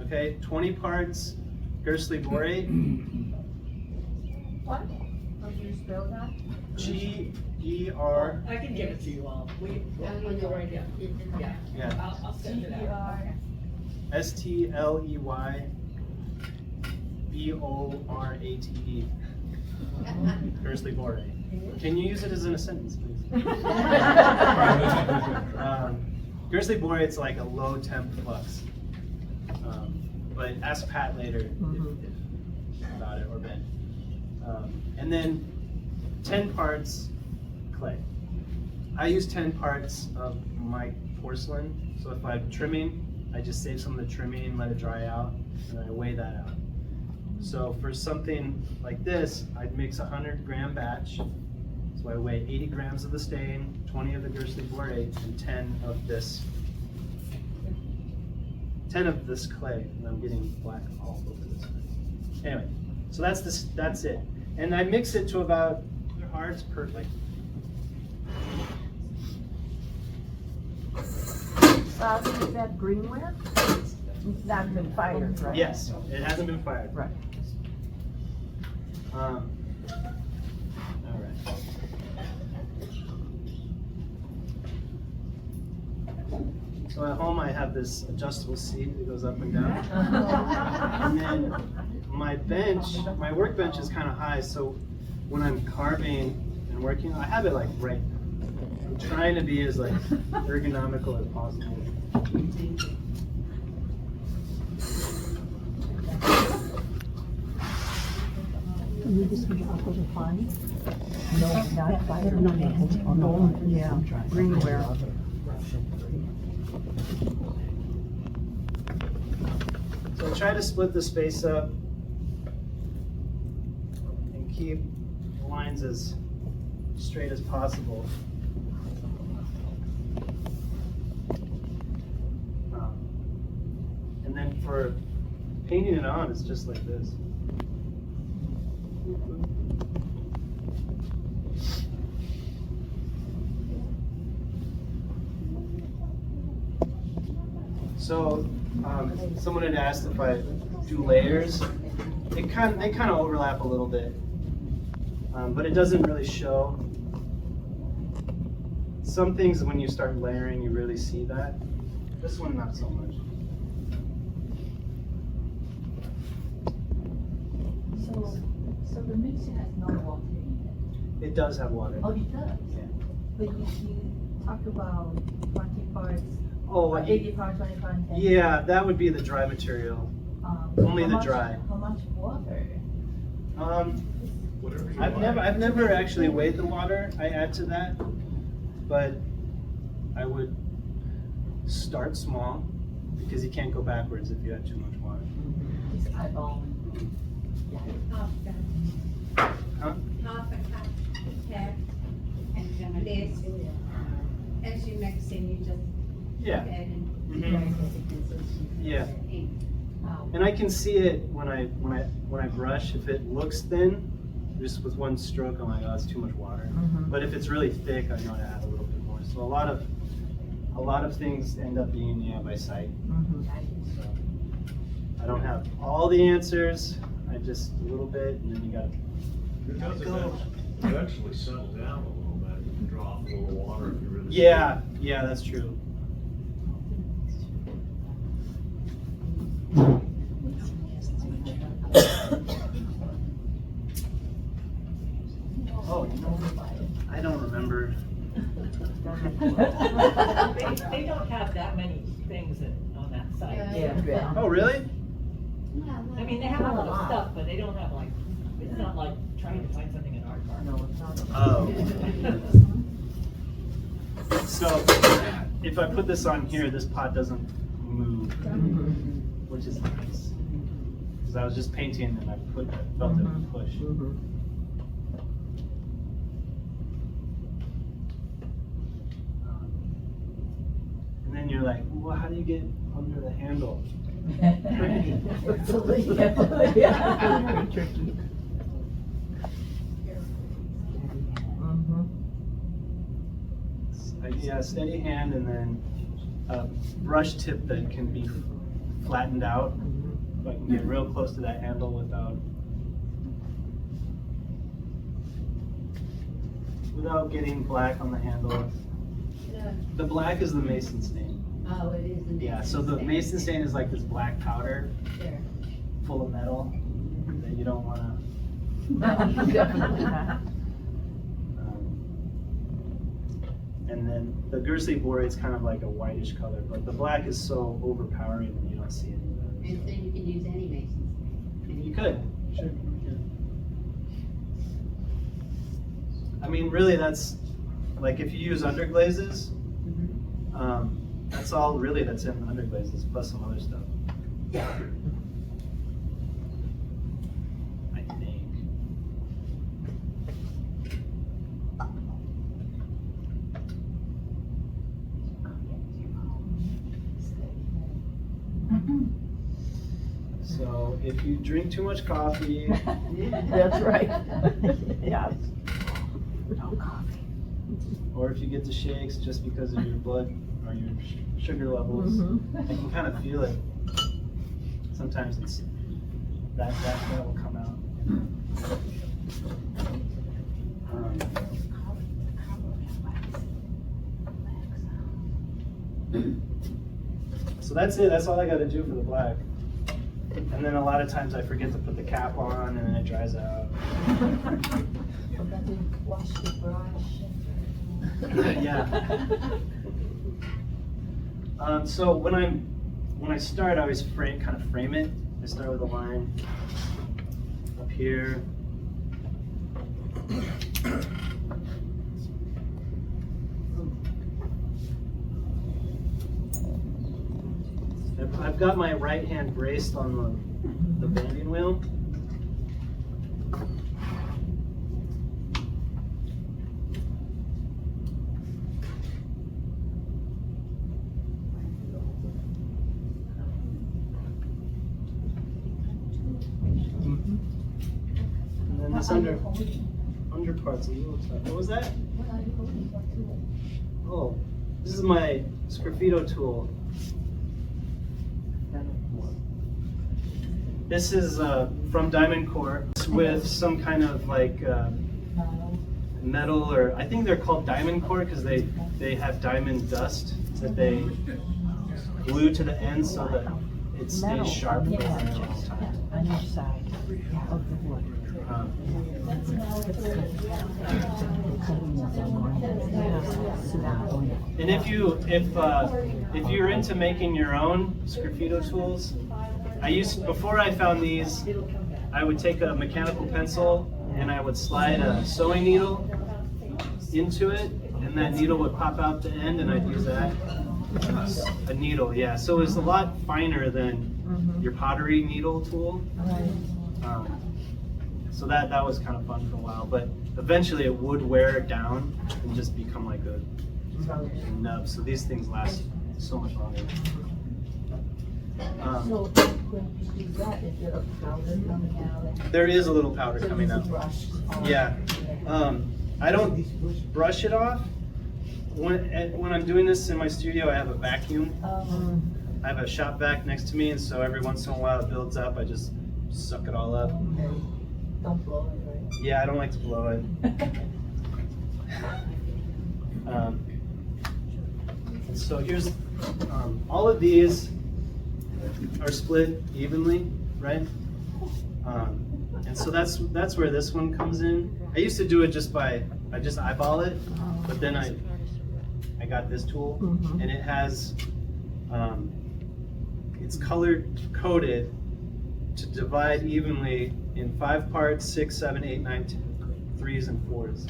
okay, 20 parts Gersley borate. What? How do you spell that? G-E-R. I can give it to you all. When you're right here. Yeah. Yeah. I'll send it out. S-T-L-E-Y-B-O-R-A-T-E. Gersley borate. Can you use it as in a sentence, please? Gersley borate's like a low temp flux. But ask Pat later if about it, or Ben. And then 10 parts clay. I use 10 parts of my porcelain. So if I'm trimming, I just save some of the trimming, let it dry out, and I weigh that out. So for something like this, I'd mix a 100-gram batch. So I weigh 80 grams of the stain, 20 of the Gersley borate, and 10 of this clay, and I'm getting black all over this. Anyway, so that's it. And I mix it to about, it's perfect. Bobby, is that greenware? It's not been fired, right? Yes, it hasn't been fired. Right. All right. So at home I have this adjustable seat that goes up and down. And then my workbench is kind of high, so when I'm carving and working, I have it like right. I'm trying to be as like ergonomical as possible. You just put up with a fine? No, not fire. No, yeah, greenware. So try to split the space up and keep the lines as straight as possible. for painting it on, it's just like this. So, someone had asked if I do layers. They kind of overlap a little bit, but it doesn't really show. Some things, when you start layering, you really see that. This one, not so much. So the mixture has no water in It does have water. it. Oh, it does? Yeah. But you talk about 20 parts, Oh, or 80 parts, 20 parts. and, yeah, that would be the dry material. Only how the much- dry. How much water? Whatever you I've never actually weighed the water I add to that, but I would start small because you can't go backwards if you add too much water. Just eyeball. Huh? Half a cup and less. As you mix in, you just Yeah. add in. Mhm. Yeah. And I can see it when I brush. If it looks thin, just with one stroke, I'm like, oh, it's too much water. But if it's really thick, I know to add a little bit more. So a lot of things end up being by sight. So I don't have all the answers. I just a little bit, and then you got. It does eventually settle down a little bit. You can drop a little water if you really. Yeah, that's true. Oh, I don't remember. They don't have that many things on that site. Yeah. Oh, really? I mean, they have a lot of stuff, but they don't have like, it's not like trying to find something in art park. No, it's not. Oh. So, if I put this on here, this pot doesn't move, which is nice. Because I was just painting and I felt it would push. And then you're like, well, how do you get under the handle? Very tricky. Yeah, steady hand and then a brush tip that can be flattened out. So I can get real close to that handle without getting black on the handle. The black is the mason stain. Oh, it is. the Yeah, so the mason stain is like this black powder There. full of metal that you don't want to. Definitely not. And then the Guernsey borate's kind of like a whitish color, but the black is so overpowering that you don't see any of And so that. you can use any mason's. You could, sure. I mean, really, that's like if you use underglazes, that's all really that's in underglazes plus some other stuff. I think. So if you drink too much coffee, That's right. Yes. No coffee. or if you get the shakes just because of your blood or your sugar levels, I can kind of feel it. Sometimes it's that will come out. So that's it. That's all I got to do for the black. And then a lot of times I forget to put the cap on, and then it dries out. Forgot to wash the brush. Yeah. So when I start, I always kind of frame it. I start with a line up here. I've got my right hand braced on the bending wheel. It's under parts. A little tough. What was that? Oh, this is my sgraffito tool. This is from Diamond Core with some kind of like metal, or I think they're called Diamond Core because they have diamond dust that they glue to the end so that it stays sharp for a long time. On each side of the wood. And if you're into making your own sgraffito tools, before I found these, I would take a mechanical pencil and I would slide a sewing needle into it, and that needle would pop out the end, and I'd use that. A needle, yeah. So it was a lot finer than your pottery needle tool. So that was kind of fun for a while, but eventually it would wear down and just become like a nub. So these things last so much longer. So when you do that, is there a powder coming out? There is a little powder So coming you out. brush on Yeah. I don't brush it off. When I'm doing this in my studio, I have a vacuum. I have a shop vac next to me, and so every once in a while it builds up. I just suck it all up. Don't blow it, right? Yeah, I don't like to blow it. So here's all of these are split evenly, right? And so that's where this one comes in. I used to do it I just eyeball it, but then I got this tool, and it has it's color coded to divide evenly in 5 parts, 6, 7, 8, 9, 10, 3s, and 4s.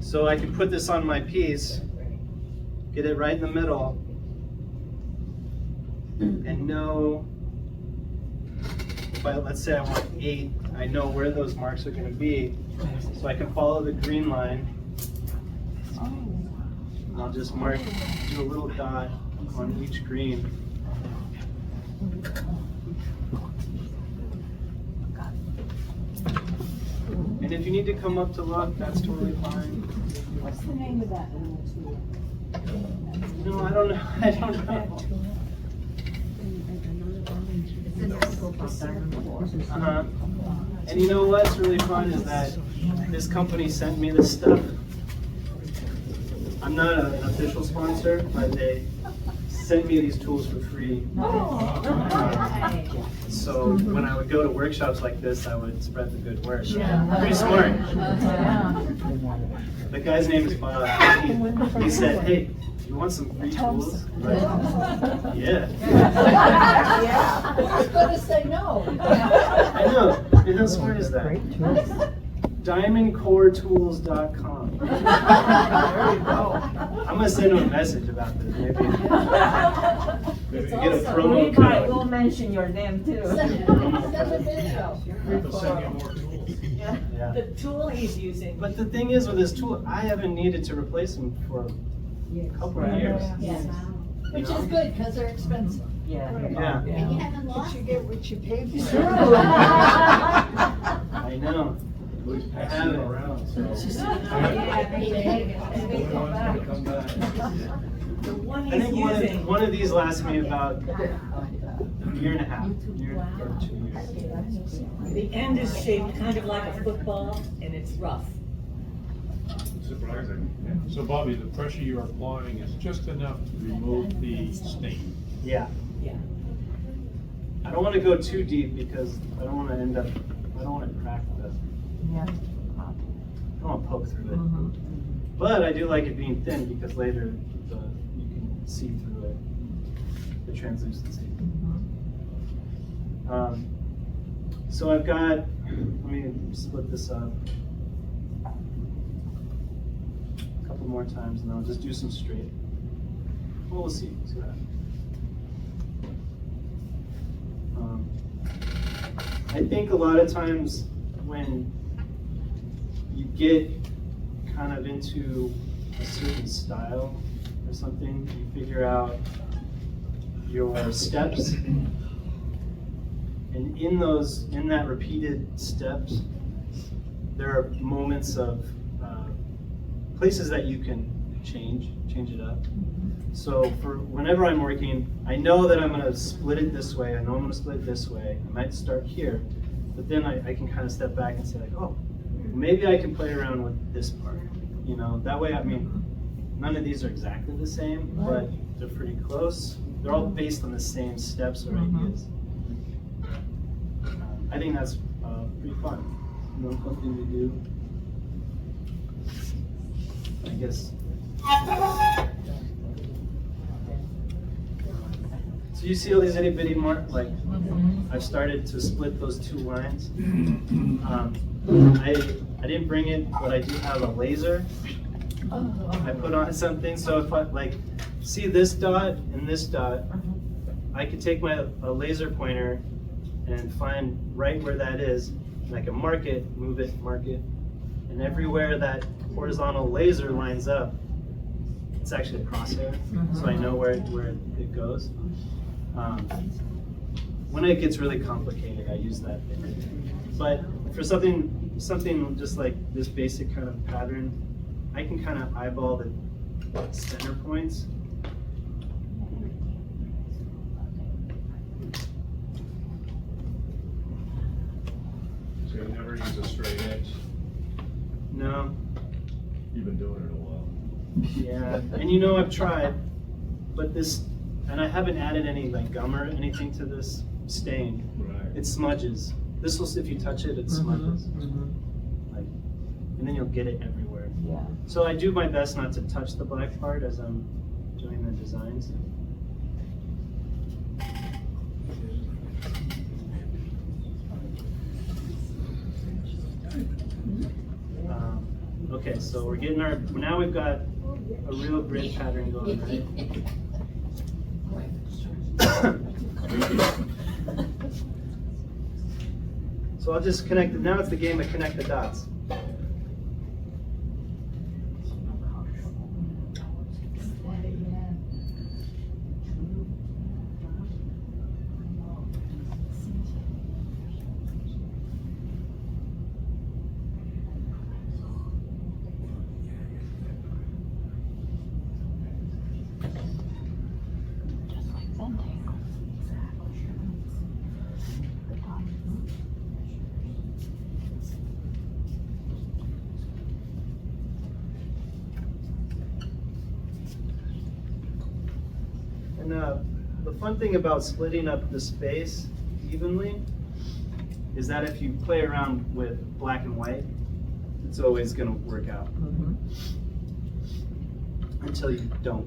So I can put this on my piece, get it right in the middle, and know, let's say I want 8, I know where those marks are going to be, so I can follow the green line. And I'll just do a little dot on each green. And if you need to come up to look, that's totally fine. What's the name of that little tool? No, I don't know. I don't know. And you know what's really fun is that this company sent me this stuff. I'm not an official sponsor, but they sent me these tools for free. So when I would go to workshops like this, I would spread the good word. Pretty smart. The guy's name is Bob. He said, "Hey, you want some free tools?" Like, yeah. I was gonna say no. I know. And how smart is that? DiamondCoreTools.com. There you go. I'm gonna send him a message about this. Maybe get a promo code. We'll mention your name too. Send a video. Yeah. The tool he's using. But the thing is, with this tool, I haven't needed to replace them for a couple of years. Yes. Which is good, because they're expensive. Yeah. And you haven't lost. You get what you pay for. I know. I have it. The one I he's think using. one of these lasts me about a year and a half, year or 2 years. The end is shaped kind of like a football, and it's rough. Surprising. So Bobby, the pressure you're applying is just enough to remove the stain. Yeah. Yeah. I don't want to go too deep because I don't want to crack the, I don't want to poke through it. But I do like it being thin because later you can see through it, the translucency. So I've got, let me split this up a couple more times and then I'll just do some straight. Well, we'll see. See what happens. I think a lot of times when you get kind of into a certain style or something, you figure out your steps, and in that repeated steps, there are moments of places that you can change it up. So for whenever I'm working, I know that I'm gonna split it this way, I know I'm gonna split it this way, I might start here, but then I can kind of step back and say like, oh, maybe I can play around with this part. You know, that way, I mean, none of these are exactly the same, but they're pretty close. They're all based on the same steps or ideas. I think that's pretty fun. You know, something to do. I guess. So you see all these itty bitty marks? Like, I've started to split those two lines. I didn't bring it, but I do have a laser. I put on something, so if I like see this dot and this dot, I could take a laser pointer and find right where that is, and I can mark it, move it, mark it, and everywhere that horizontal laser lines up, it's actually a crosshair, so I know where it goes. When it gets really complicated, I use that thing. But for something just like this basic kind of pattern, I can kind of eyeball the center points. So you never use a straight edge? No. You've been doing it a while. Yeah, and you know I've tried, but and I haven't added any like gum or anything to this stain. Right. It smudges. This will, if you touch it, it smudges. Like, and then you'll get it everywhere. Yeah. So I do my best not to touch the black part as I'm doing the designs. Okay, so we're getting now we've got a real grid pattern going, right? So I'll just connect it. Now it's the game of connect the dots. And the fun thing about splitting up the space evenly is that if you play around with black and white, it's always going to work out. Until you don't.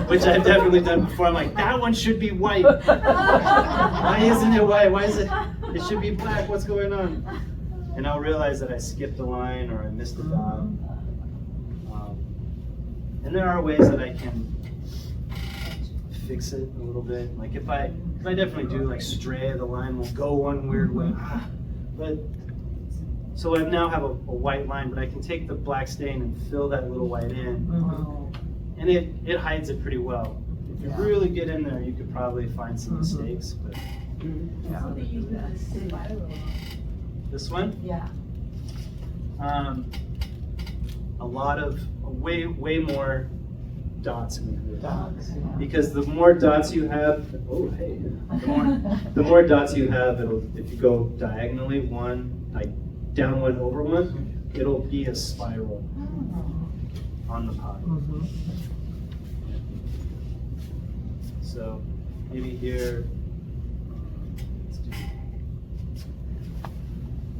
Which I've definitely done before. I'm like, that one should be white. Why isn't it white? Why is it? It should be black. What's going on? And I'll realize that I skipped a line or I missed a dot. And there are ways that I can fix it a little bit. Like if I definitely do like stray, the line will go one weird way. But so I now have a white line, but I can take the black stain and fill that little white in, and it hides it pretty well. If you really get in there, you could probably find some mistakes. But this one, Yeah. a lot of way more dots in here. Dots, yeah. Because the more dots you have, the more dots you have, if you go diagonally, one, like down one, over one, it'll be a spiral on the pie. So maybe here, let's do.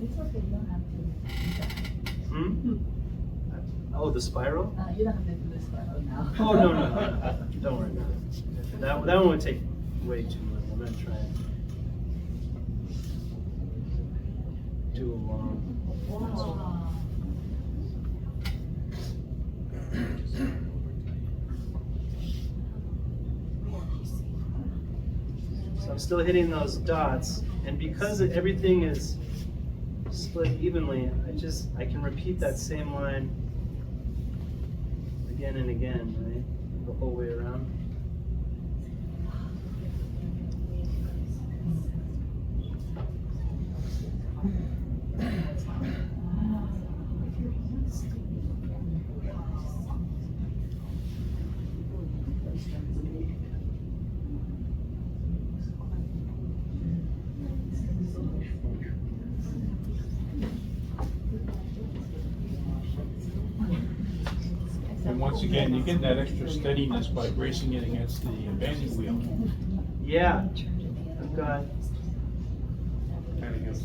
It's okay, you don't have to do that. Oh, the spiral? You don't have to do this spiral now. Oh, no. Don't worry about it. That one would take way too much. I'm going to try and do a long. So I'm still hitting those dots, and because everything is split evenly, I can repeat that same line again and again, right? The whole way around. once again, you get that extra steadiness by bracing it against the bending wheel. Yeah,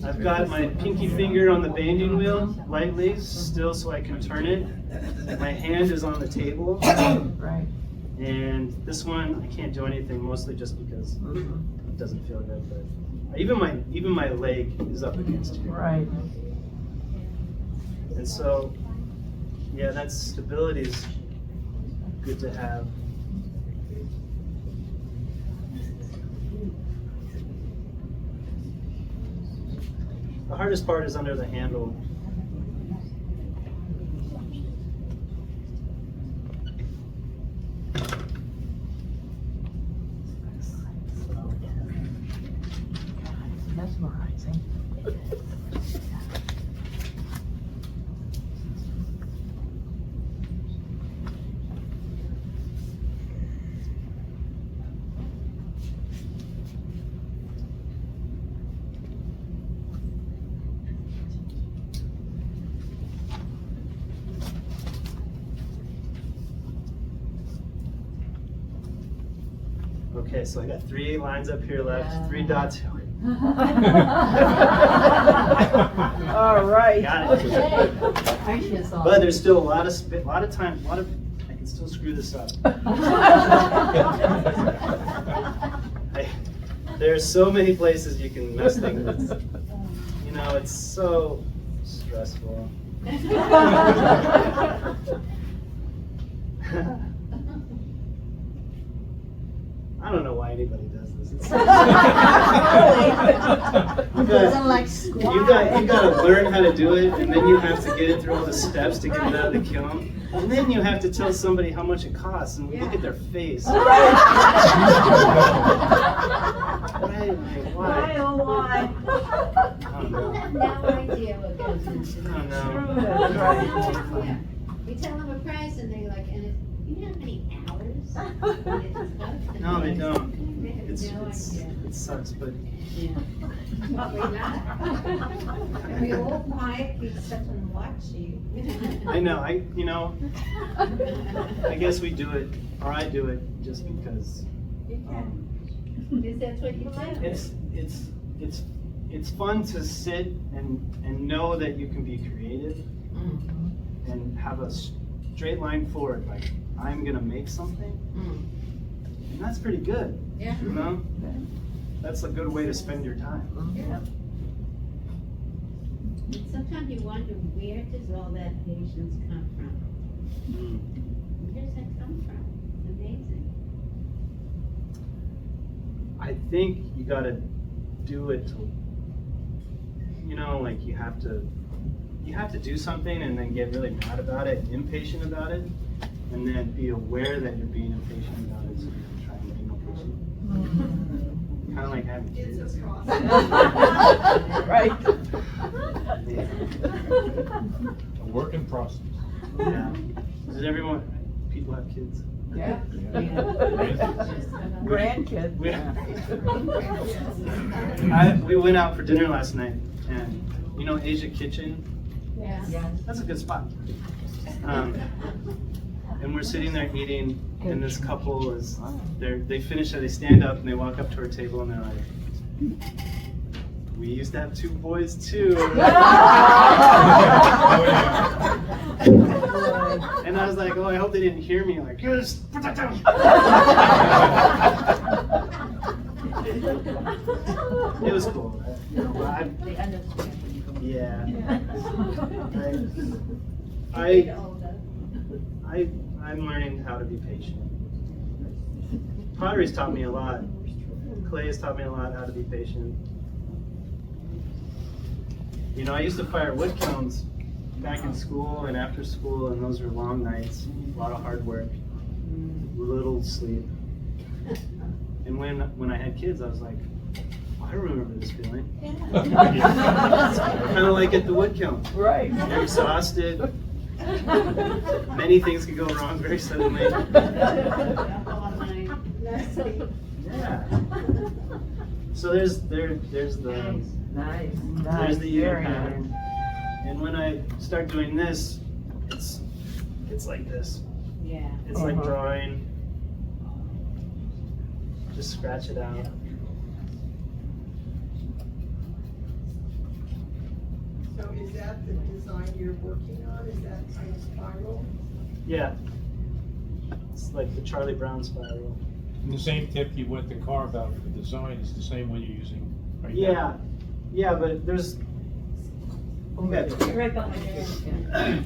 I've got my pinky finger on the banding wheel lightly, still so I can turn it. My hand is on the table. Right. And this one, I can't do anything, mostly just because it doesn't feel good. But even my leg is up against here. Right. And so, yeah, that stability is good to have. The hardest part is under the handle. Mesmerizing. Okay, so I got 3 lines up here left, 3 dots. All right. Got it. But there's still a lot of time, I can still screw this up. There's so many places you can mess things up. You know, it's so stressful. I don't know why anybody does this. It's you got to learn how to do it, and then you have to get it through all the steps to get it out of the kiln, and then you have to tell somebody how much it costs, and look at their face. Why? Why, oh, why? I don't know. No idea what goes into I that. don't know. Yeah. We tell them a price and they're like, and if, you know how many hours? No, they don't. They have It's, no idea. it sucks, but Yeah. But we're not. And we all quiet, we sit and watch you. I know, I guess we do it, or I do it just because Because that's what you do. it's fun to sit and know that you can be creative and have a straight line forward, like I'm gonna make something, and that's pretty good. Yeah. You know, that's a good way to spend your time. Yeah. And sometimes you wonder, where does all that patience come from? Where does that come from? It's amazing. I think you gotta do it to, you know, like you have to do something and then get really mad about it, impatient about it, and then be aware that you're being impatient about it, so you can try and be more patient. Kind of like having kids. Right. Yeah. A work in process. Yeah. Does people have kids? Yeah. Grandkids. We went out for dinner last night, and you know Asia Kitchen? Yeah. That's a good spot. And we're sitting there eating, and this couple they finish it, they stand up and they walk up to our table and they're like, we used to have 2 boys too. And I was like, oh, I hope they didn't hear me. Like, just put that down. It was cool. You know, They understand when you go. yeah. I'm learning how to be patient. Pottery's taught me a lot. Clay has taught me a lot how to be patient. You know, I used to fire wood kilns back in school and after school, and those were long nights, a lot of hard work, little sleep. And when I had kids, I was like, oh, I remember this feeling. Kind of like at the wood kiln. Right. You're exhausted. Many things could go wrong very suddenly. Yeah. So there's the Nice. there's the ear Very pattern. nice. And when I start doing this, it's like this. Yeah. It's like drawing. Just scratch it out. So is that the design you're working on? Is that kind of spiral? Yeah. It's like the Charlie Brown spiral. And the same tip you went to carve out for the design is the same one you're using right now? Yeah. Yeah, but there's. Okay. Right behind you.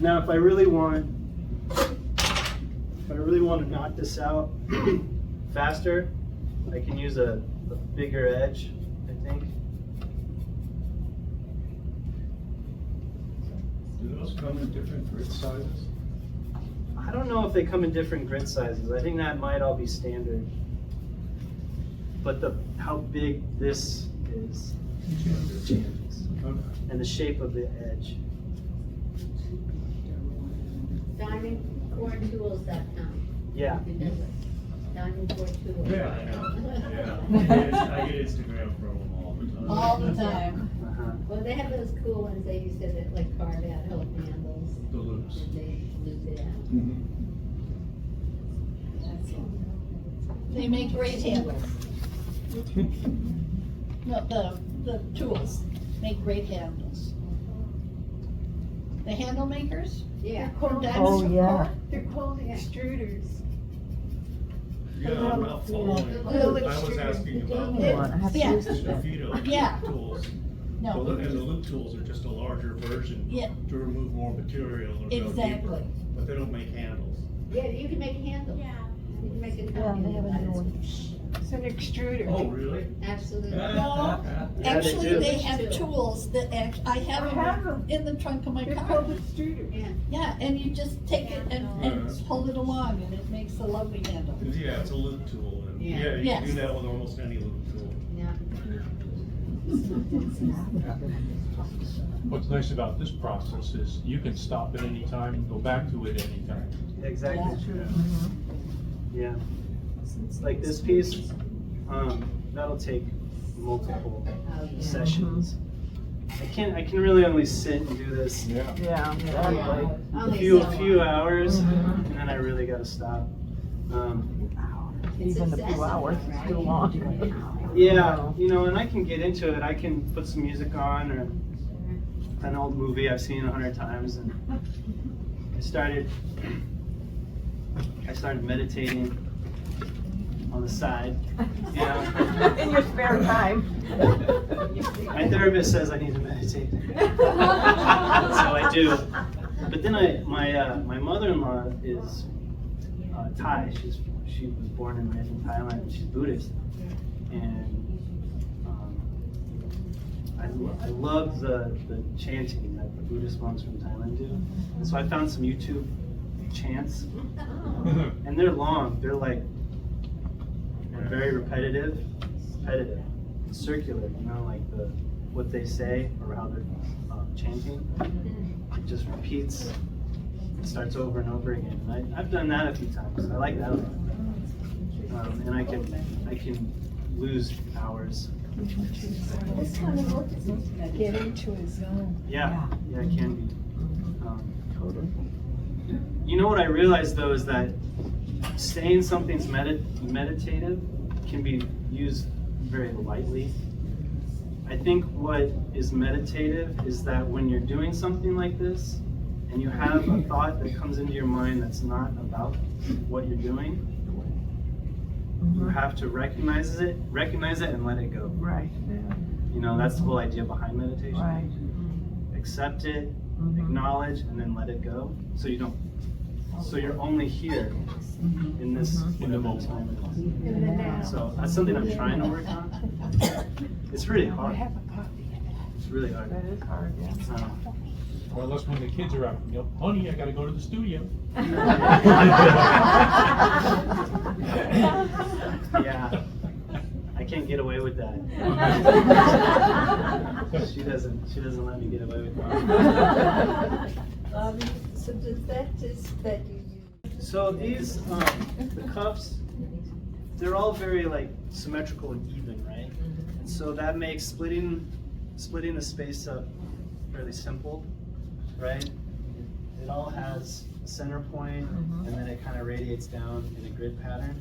Now, if I really want to knock this out faster, I can use a bigger edge, I think. Do those come in different grid sizes? I don't know if they come in different grid sizes. I think that might all be standard. But how big this is changes. Okay. And the shape of the edge. DiamondCoreTools.com. Yeah. Diamond Core Tools. Yeah, I know. I get Instagram from them all the time. All the time. Uh-huh. Well, they have those cool ones they used to like carve out whole handles. The loops. And they loop it out. They make great handles. No, the tools make great handles. The handle makers? Yeah. Oh, yeah. They're called extruders. Yeah, I'm not following. I was asking about I have to Yeah. use the this. sgraffito Yeah. tools. No, And the loop tools are just a larger version Yeah. to remove more material or go deeper. Exactly. But they don't make handles. Yeah, you can make a handle. Yeah. You can make a Yeah, company they have a out new of it. one. It's an extruder. Oh, really? Absolutely. No, Yeah, they actually, do. they have tools that I have them in the trunk of my They're car. called extruders. Yeah. Yeah, and you just take it and pull it along and it makes a lovely handle. Yeah, it's a loop tool. And Yeah. yeah, you Yes. can do that with almost any loop tool. Yeah. What's nice about this process is you can stop at any time and go back to it any time. Exactly. Yeah. Like this piece, that'll take multiple Oh, yeah. sessions. I can really only sit and do this Yeah. Yeah, Yeah. exactly. a Only few so hours, and then I really gotta stop. It's Even a few accessible, hours is right? too long. Yeah, and I can get into it. I can put some music on or an old movie I've seen 100 times, and I started meditating on the side. In your spare time. My therapist says I need to meditate, so I do. But then my mother-in-law is Thai. She was born and raised in Thailand. She's Buddhist, and I love the chanting that the Buddhist monks from Thailand do. And so I found some YouTube chants, and they're long. They're like very repetitive, circular. Like what they say or how they're chanting. It just repeats. It starts over and over again. And I've done that a few times. I like that a lot. And I can lose hours. It's kind of what get into a zone. Yeah, it can be. What I realized though is that saying something's meditative can be used very lightly. I think what is meditative is that when you're doing something like this and you have a thought that comes into your mind that's not about what you're doing, you have to recognize it and let it go. Right. That's the whole idea behind meditation. Right. Accept it, acknowledge, and then let it go. So you don't. So you're only here in this In the moment. time. In the now. So that's something I'm trying to work on. It's really hard. Have a copy. It's really hard. That is hard, yeah. Or unless when the kids are out, honey, I gotta go to the studio. Yeah, I can't get away with that. She doesn't let me get away with that. So does that you use? So these, the cups, they're all very symmetrical and even, right? And so that makes splitting the space up fairly simple, right? It all has a center point, Mhm. and then it kind of radiates down in a grid pattern.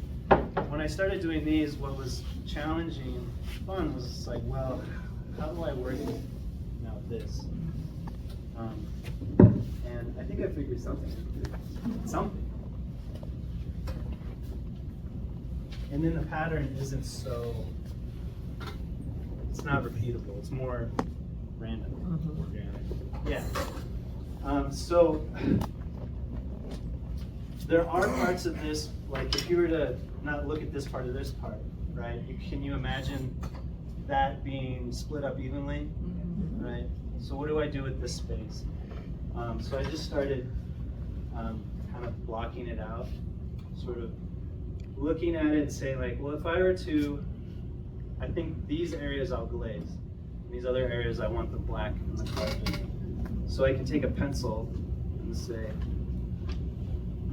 When I started doing these, what was challenging and fun was just like, well, how do I work now this? And I think I figured something. And then the pattern isn't so, it's not repeatable, it's more random, Mhm. organic. Yeah. So there are parts of this, like if you were to not look at this part of this part, right? Can you imagine that being split up evenly, right? So what do I do with this space? So I just started kind of blocking it out, sort of looking at it and saying like, well, if I were to, I think these areas I'll glaze. These other areas I want the black and the carbon. So I can take a pencil and say,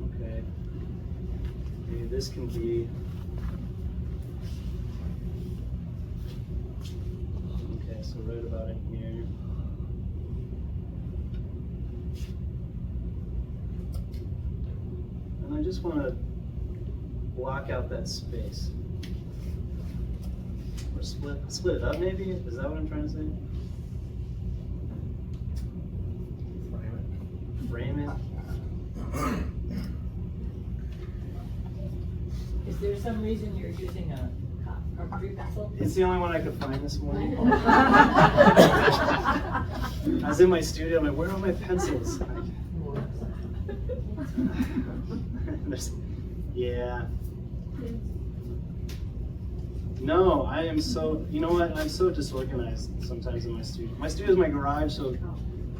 okay, maybe this can be, okay, so right about in here. And I just want to block out that space. Or split it up maybe? Is that what I'm trying to say? Frame it. Is there some reason you're using a carpentry pencil? It's the only one I could find this morning. I was in my studio, I'm like, where are my pencils? Yeah. No, I am so, you know what, I'm so disorganized sometimes in my studio. My studio is my garage, so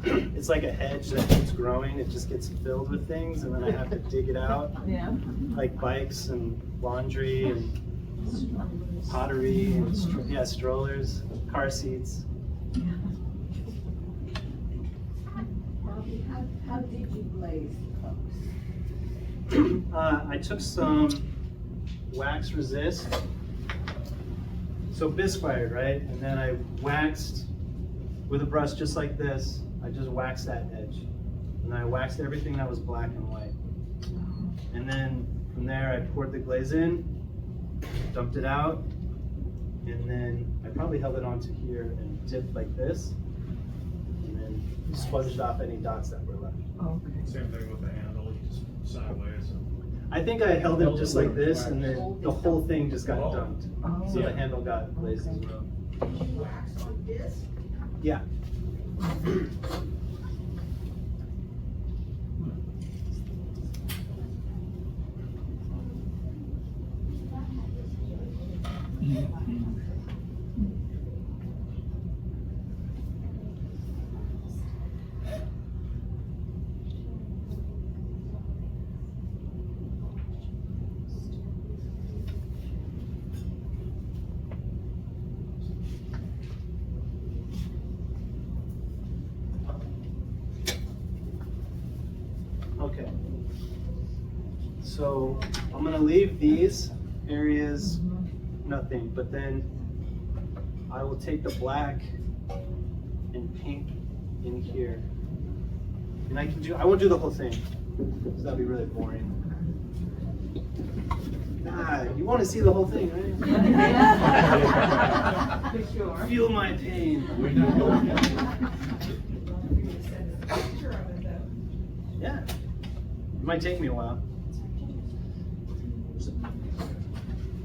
it's like a hedge that keeps growing. It just gets filled with things, and then I have to dig it out. Yeah. Like bikes and laundry and pottery and yeah, strollers, car seats. Bobby, how did you glaze the cups? I took some wax resist, so bisque fired, right? And then I waxed with a brush just like this. I just waxed that edge. And then I waxed everything that was black and white. And then from there I poured the glaze in, dumped it out, and then I probably held it onto here and dipped like this, and then sponged off any dots that were left. Okay. Same thing with the handle, you just sideways. I think I held it just like this, and then the whole thing just got Oh. dumped. Oh. So the handle got glazed as well. Did you wax on this? Yeah. Okay. So I'm gonna leave these areas nothing, but then I will take the black and paint in here. And I won't do the whole thing, because that'd be really boring. Ah, you want to see the whole thing, right? For sure. Feel my pain. We're not going yet. Picture of it though. Yeah. It might take me a while.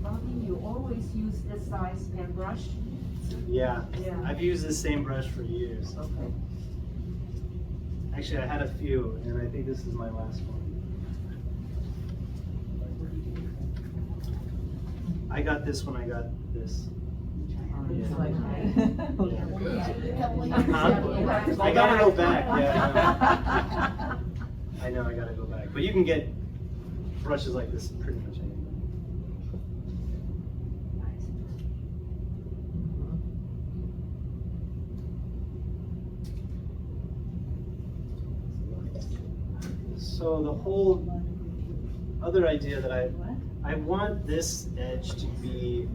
Bobby, you always use this size pen brush? Yeah. Yeah. I've used this same brush for years. Okay. Actually, I had a few, and I think this is my last one. I got this when I got this. It's like, I gotta go back, yeah. I know, I gotta go back. But you can get brushes like this pretty much anywhere. So the whole other idea that I want this edge to be,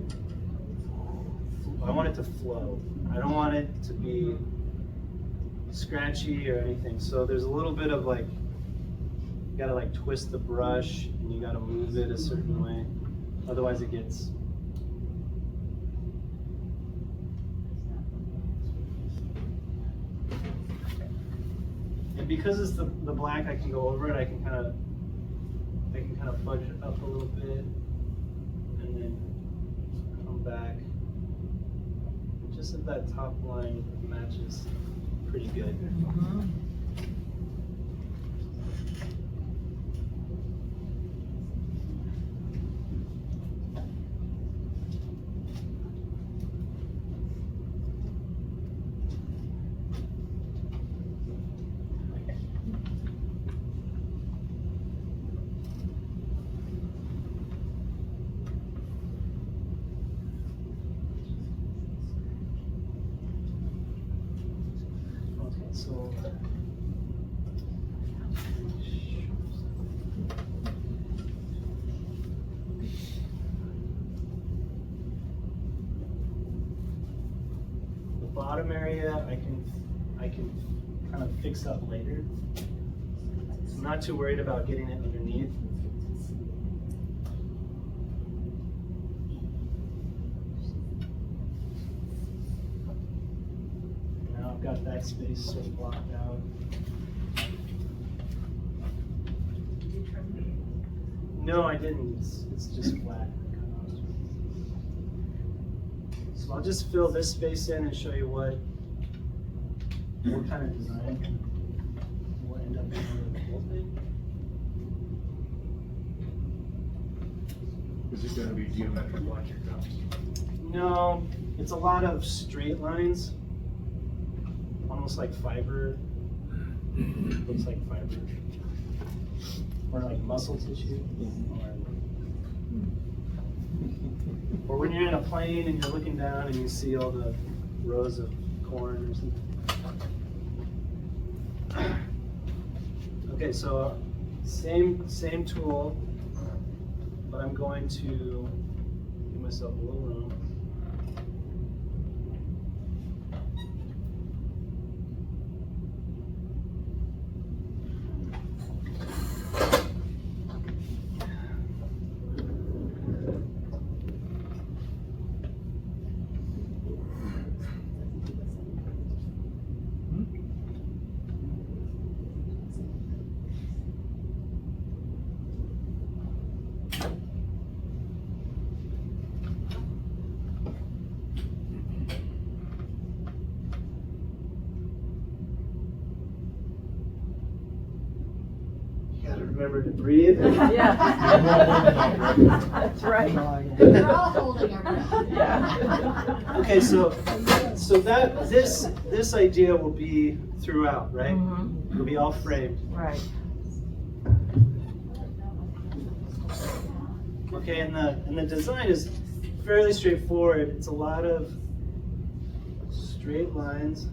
I want it to flow. I don't want it to be scratchy or anything. So there's a little bit of like You gotta like twist the brush and you gotta move it a certain way. Otherwise it gets. And because it's the black, I can go over it. I can kind of fudge it up a little bit, and then come back. Just if that top line matches pretty good. So the bottom area I can kind of fix up later. I'm not too worried about getting it underneath. I've got that space sort of blocked out. No, I didn't. It's just flat. So I'll just fill this space in and show you what kind of design will end up being the whole thing. Is it gonna be geometric like your cups? No, it's a lot of straight lines. Almost like fiber, looks like fiber, or like muscle tissue, or when you're in a plane and you're looking down and you see all the rows of corn or something. Okay, so same tool, but I'm going to give myself a little room. Remember to breathe. Yeah. That's right. We're all holding our breath. Yeah. Okay, so that this idea will be throughout, right? Mhm. It'll be all framed. Right. Okay, and the design is fairly straightforward. It's a lot of straight lines.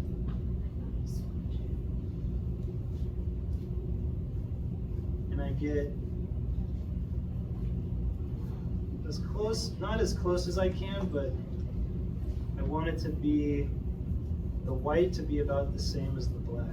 And I get as close, not as close as I can, but I want it to be, the white to be about the same as the black.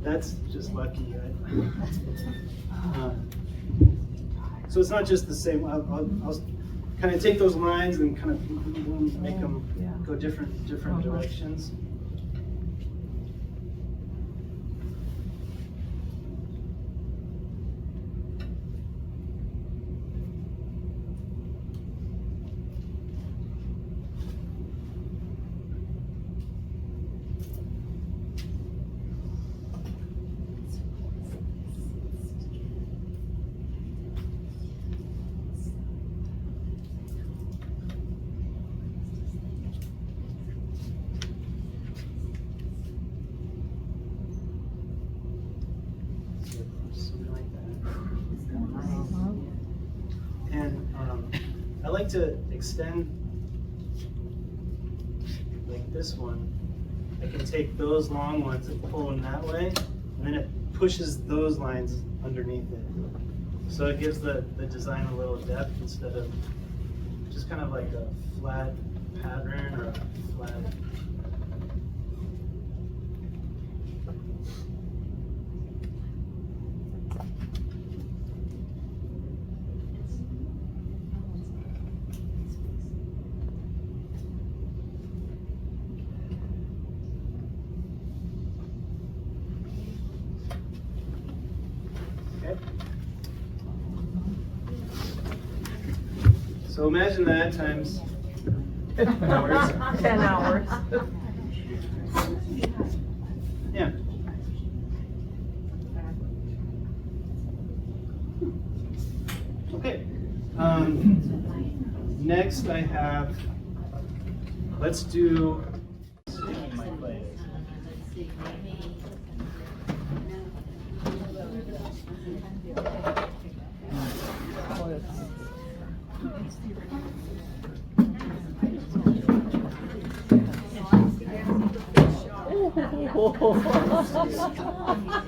That's just lucky, right? So it's not just the same. I'll kind of take those lines and kind of make them go different directions. like to extend like this one. I can take those long ones and pull them that way, and then it pushes those lines underneath it. So it gives the design a little depth instead of just kind of like a flat pattern or a flat. Okay. So imagine that times 10 hours. Yeah. Okay. Next I have, let's do my clay. Let's see, maybe.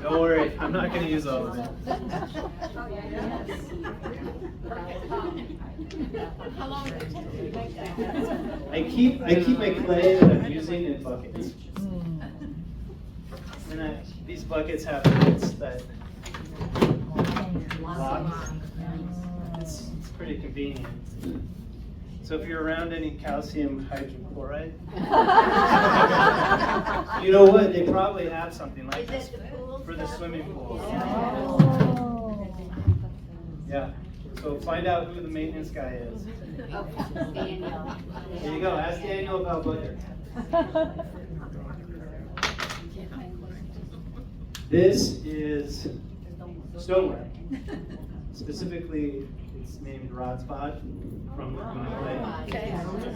Don't worry, I'm not going to use all of it. How long did it take you to make that? I keep my clay that I'm using in buckets. And these buckets have lids that lock. It's pretty convenient. So if you're around any calcium hydrochloride, you know what? They probably have something like this for the swimming pool. Yeah. So find out who the maintenance guy is. Daniel. There you go. Ask Daniel about butter. This is stoneware. Specifically, it's named Rod's Pod from the clay.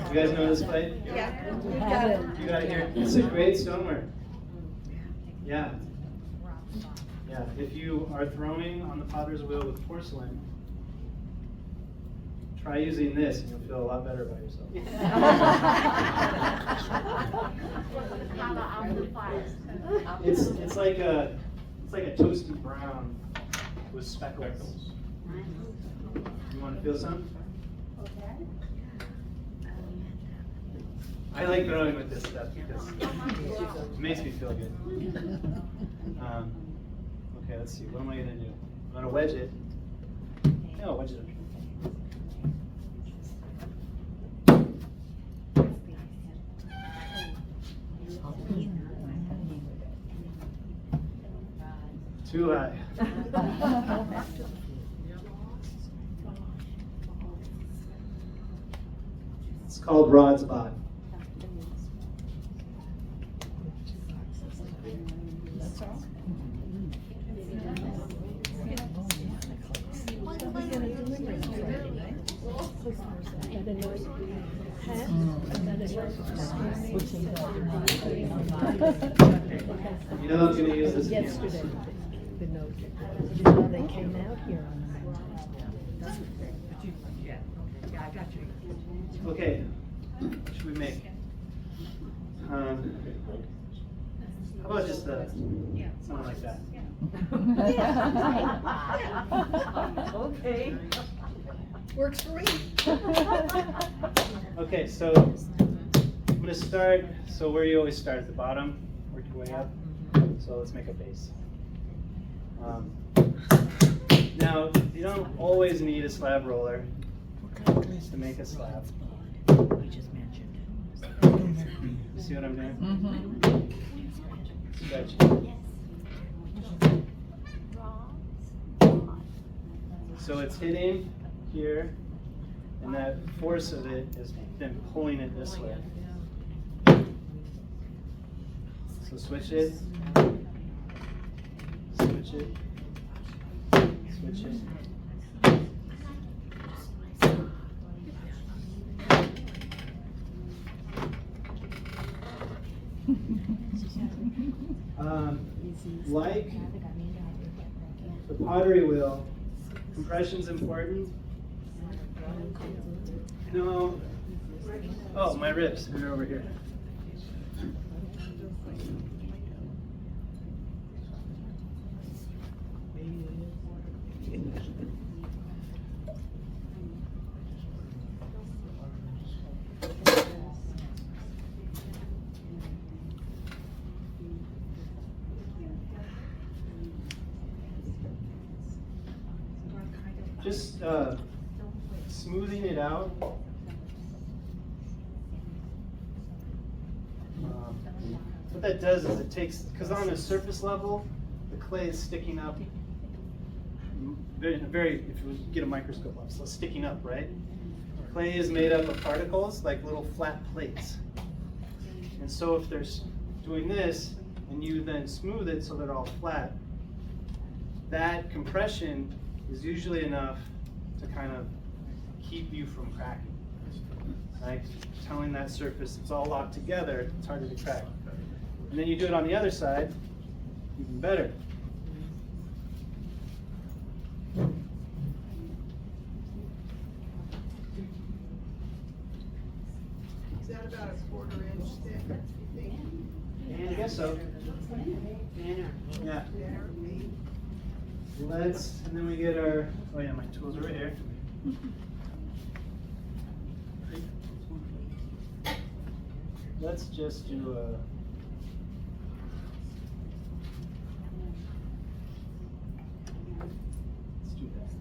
You guys know this clay? Yeah. You got it here. It's a great stoneware. Yeah. Yeah. If you are throwing on the potter's wheel with porcelain, try using this and you'll feel a lot better about yourself. It's like a toasted brown with speckles. You want to feel some? I like throwing with this stuff because it makes me feel good. Okay, let's see. What am I going to do? I'm going to wedge it. Yeah, I'll wedge it up here. Too high. It's called Rod's Bod. You know I'm going to use this Yesterday, canvas. the note, you know, they came out here on the Okay, what should we make? How about just something like that? Okay. Works for me. Okay, so I'm going to start, so where you always start at the bottom, work your way up. So let's make a base. Now, you don't always need a slab roller to make a slab. We just mentioned. You see what I'm doing? Stretch. So it's hitting here, and that force of it is then pulling it this way. So switch it, switch it, switch it. Like the pottery wheel, compression's important, No. Oh, my ribs. They're over here. Just smoothing it out. What that does is it takes, because on the surface level, the clay is sticking up very, if you get a microscope up, so it's sticking up, right? Clay is made up of particles, like little flat plates. And so if they're doing this, and you then smooth it so they're all flat, that compression is usually enough to kind of keep you from cracking. Like telling that surface it's all locked together, it's harder to crack. And then you do it on the other side, even better. Is that about a 1/4 inch thick, you think? Yeah, I guess so. Yeah. There, maybe. Let's, and then we get our, oh yeah, my tools are right here. Let's just do a, let's do that.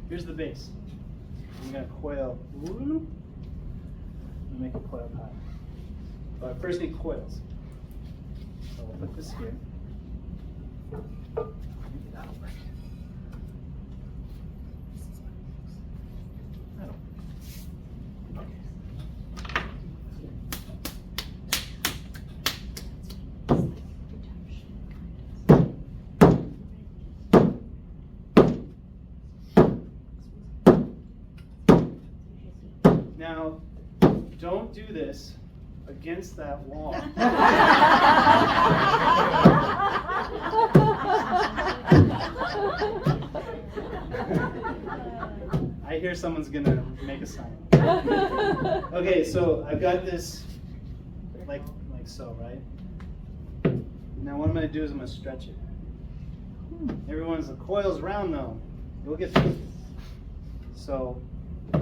Here's the base. I'm gonna coil, whoop, and make a coil pile. But I first need coils. So I'll put this here. Now, don't do this against that wall. I hear someone's gonna make a sign. Okay, so I've got this like so, right? Now what I'm gonna do is I'm gonna stretch it. Everyone's, the coil's round though. You'll get through. So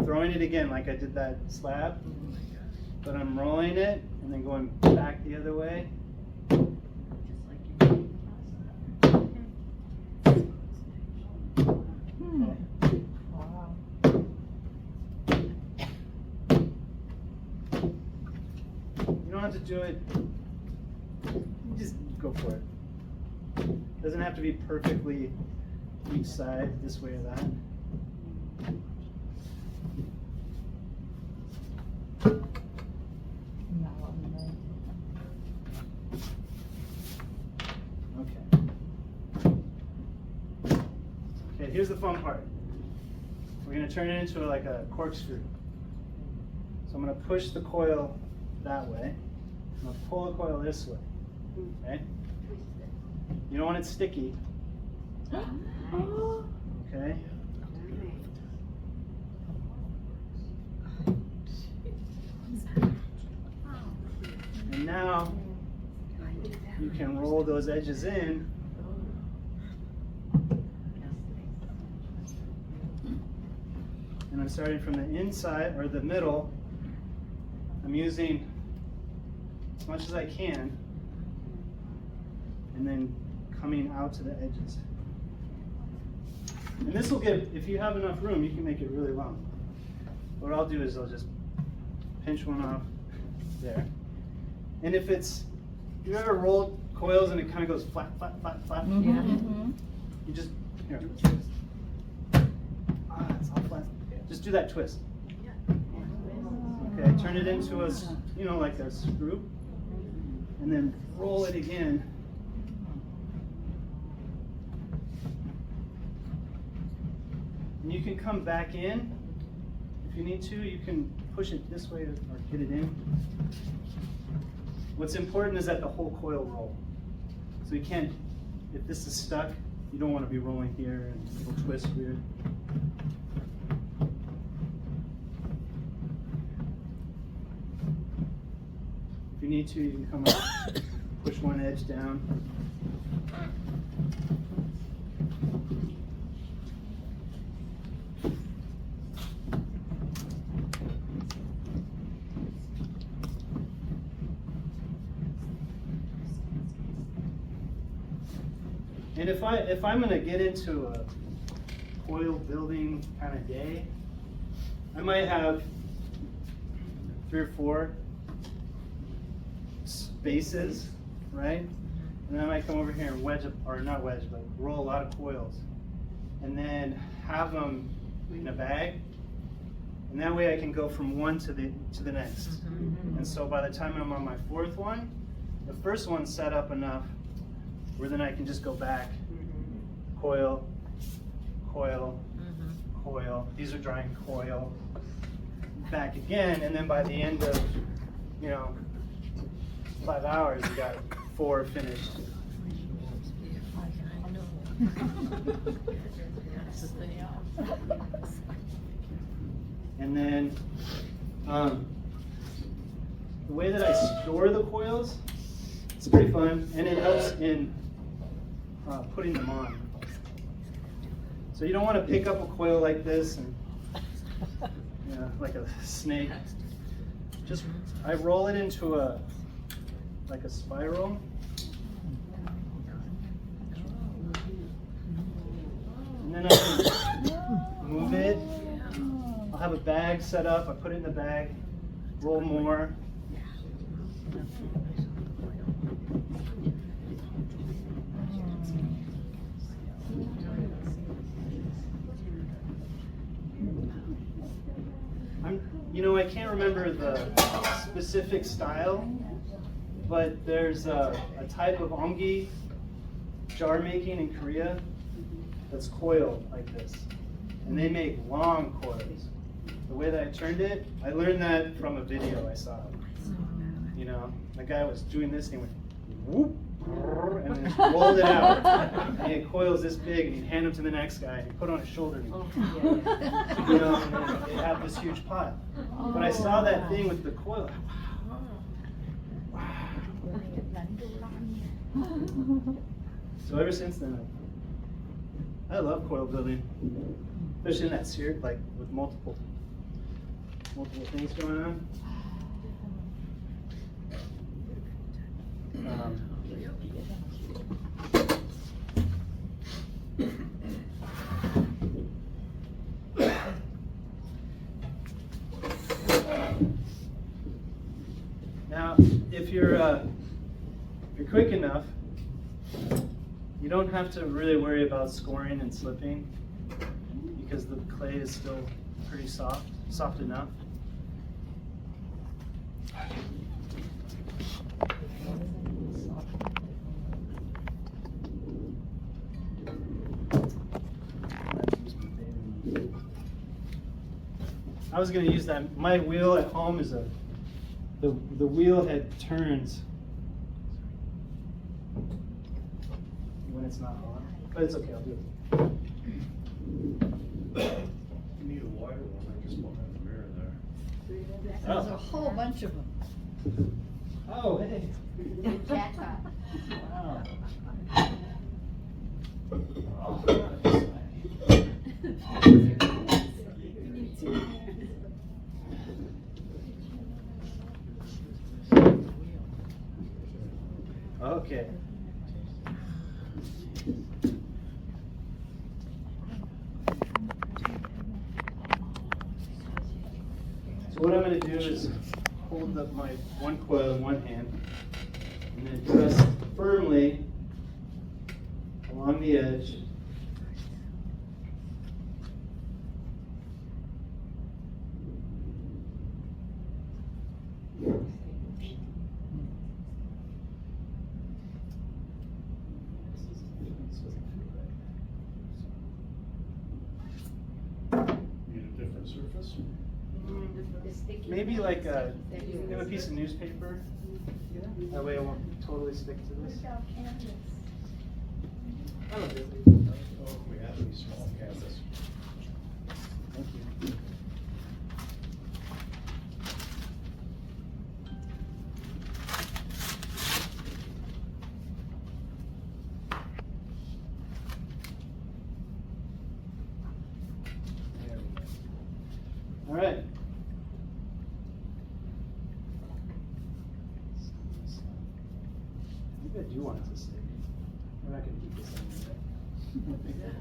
throwing it again like I did that slab, but I'm rolling it and then going back the other way. Okay. You don't have to do it, you just go for it. Doesn't have to be perfectly each side, this way or that. Okay, here's the fun part. We're going to turn it into like a corkscrew. So I'm going to push the coil that way. I'm going to pull the coil this way. Okay? You don't want it sticky. Okay? And now you can roll those edges in. And I'm starting from the inside or the middle. I'm using as much as I can, and then coming out to the edges. And this will give, if you have enough room, you can make it really long. What I'll do is I'll just pinch one off there. And if it's, you ever rolled coils and it kind of goes flat, flat, flat, flat? Mm-hmm. You just, here. It's all flat. Just do that twist. Okay, turn it into a, you know, like a screw. And then roll it again. And you can come back in if you need to. You can push it this way or get it in. What's important is that the whole coil roll. So you can't, if this is stuck, you don't want to be rolling here and it'll twist weird. If you need to, you can come up, push one edge down. And if I'm gonna get into a coil building kind of day, I might have 3 or 4 spaces, right? And then I might come over here and wedge, or not wedge, but roll a lot of coils, and then have them in a bag, and that way I can go from one to the next. And so by the time I'm on my 4th one, the first one's set up enough where then I can just go back, coil, coil, coil. These are drying, coil, back again, and then by the end of, 5 hours, you got 4 finished. And then the way that I store the coils, it's pretty fun, and it helps in putting them on. So you don't want to pick up a coil like this and, like a snake. Just, I roll it into like a spiral. And then I can move it. I'll have a bag set up, I put it in the bag, roll more. I can't remember the specific style, but there's a type of ongi jar making in Korea that's coiled like this. And they make long coils. The way that I turned it, I learned that from a video I saw. The guy was doing this and he went whoop, and then just rolled it out. And he had coils this big, and he'd hand them to the next guy, and he'd put it on his shoulder, and and then they'd have this huge pot. But I saw that thing with the coil. Wow. So ever since then, I love coil building, especially in that series, like with multiple things going on. Now, if you're quick enough, you don't have to really worry about scoring and slipping because the clay is still pretty soft enough. I was going to use that. My wheel at home is the wheel head turns when it's not on, but it's okay. I'll do it. You need a wider one. I just won't have the mirror there. There's a whole bunch of them. Oh, hey. Wow. Okay. So what I'm going to do is hold up my one coil in one hand and then press firmly along the edge. canvas? The sticky Maybe like a, that you you- have a piece of newspaper. That way it won't totally stick to this. I don't know. Oh, we have any small canvas. Thank you. There we go. All right. Maybe I do want it to stick. We're not gonna keep this in there.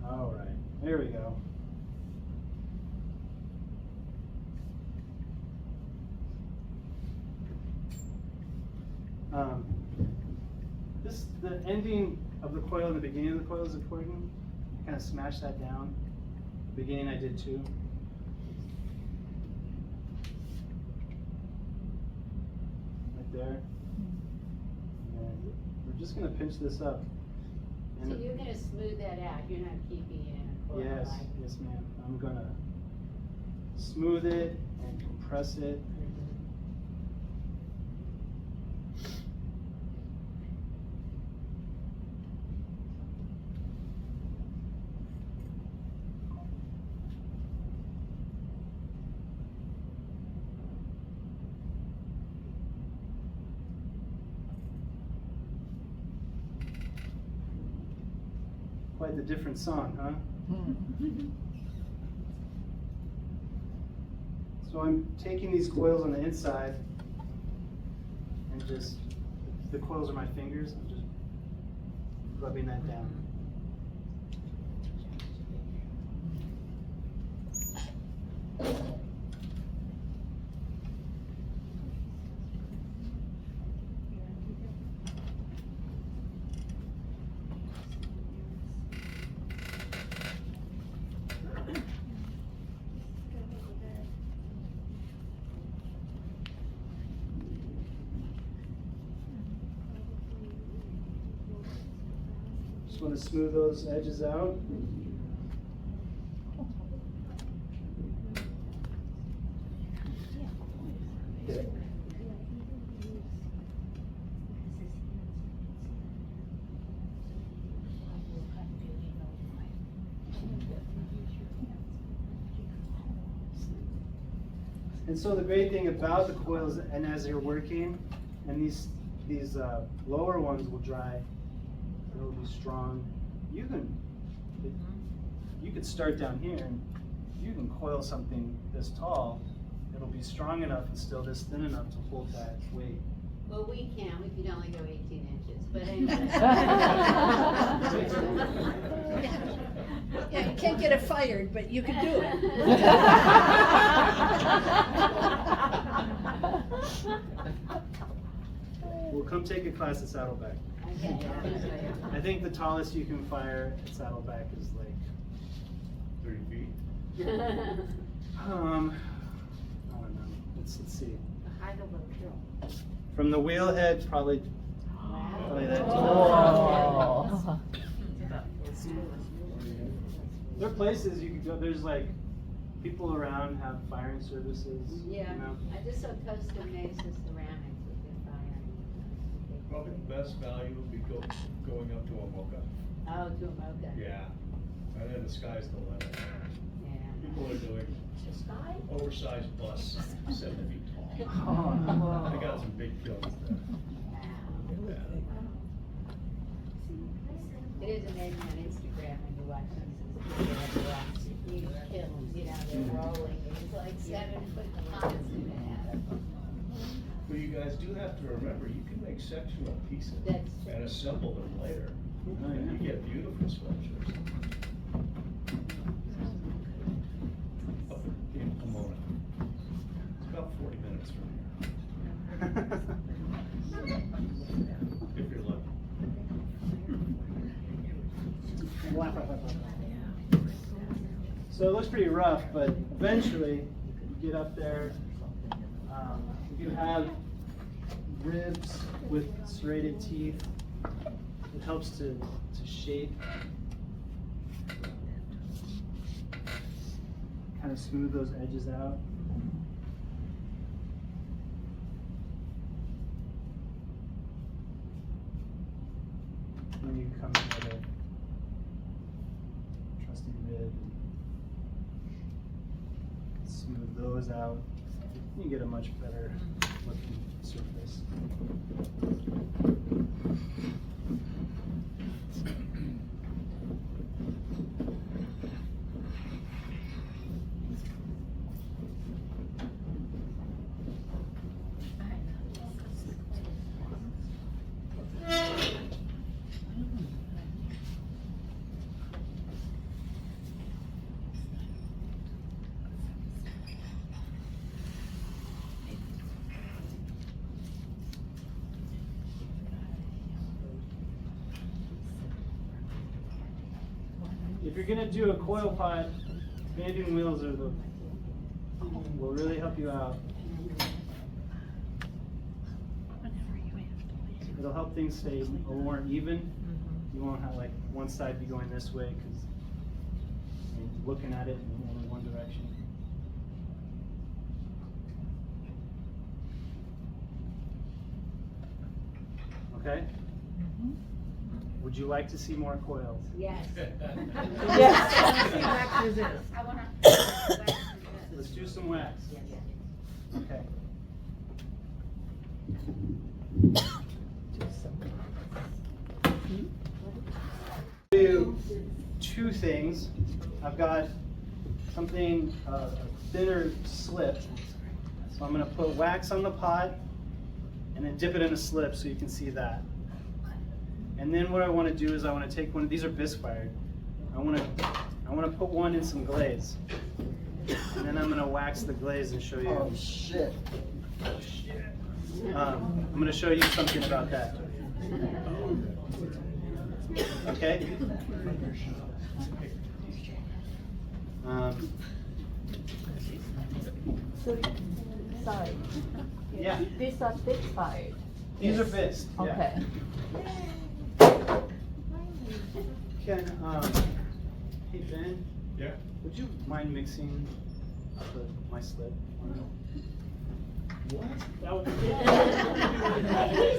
All right, there we go. The ending of the coil and the beginning of the coil is important. Kind of smash that down. Beginning I did too. Right there. And we're just gonna pinch this up. So you're gonna smooth that out, you're not keeping it in a coil, Yes, right? yes ma'am. I'm gonna smooth it and compress it. Quite the different song, huh? So I'm taking these coils on the inside and just, the coils are my fingers, I'm just rubbing that down. Just want to smooth those edges out. Okay. And so the great thing about the coils, and as you're working, and these lower ones will dry, it'll be strong. You could start down here, and you can coil something this tall. It'll be strong enough and still this thin enough to hold that weight. Well, we could only go 18 inches, but anyway. Yeah, you can't get it fired, but you can do it. Well, come take a class at Saddleback. Okay. I think the tallest you can fire at Saddleback is like 30 feet? I don't know. Let's see. The height of a hill. From the wheelhead, probably that Oh. tall. There are places you could go. There's like people around have firing services. Yeah, You know? I just saw custom made ceramics with their fire. Probably the best value would be going up to a mocha. Oh, to a mocha. Yeah, and then the sky's the limit. Yeah. People are doing oversized bus, 7 feet tall. Oh. I got some big kills there. Yeah. It is amazing on Instagram when you watch these huge kilns, you know, they're rolling, and it's like 7-foot pots in it. But you guys do have to remember, you can make sectional pieces That's true. and assemble them later. Oh, And you yeah. get beautiful sculptures. Up in Pomona. It's about 40 minutes from here, if you're lucky. So it looks pretty rough, but eventually you get up there. You have ribs with serrated teeth. It helps to shape. kind of smooth those edges out. Then you come in with a trusty bit, smooth those out. You get a much better looking surface. If you're gonna do a coil pot, banding wheels will really help you out. It'll help things stay a little more even. You won't have like one side be going this way because you're looking at it in only one direction. Okay? Would you like to see more coils? Yes. Yes. I wanna. Let's do some wax. Okay. Do two things. I've got something, a thinner slip. So I'm gonna put wax on the pot and then dip it in a slip so you can see that. And then what I want to do is I want to take one. These are bisque fired. I want to put one in some glaze, and then I'm going to wax the glaze and show you. Oh, shit. I'm going to show you something about that. Okay. So, sorry. Yeah. These are big fired. These are bisque. Yeah. Okay. Can hey Ben? Yeah. Would you mind mixing my slip? What? He's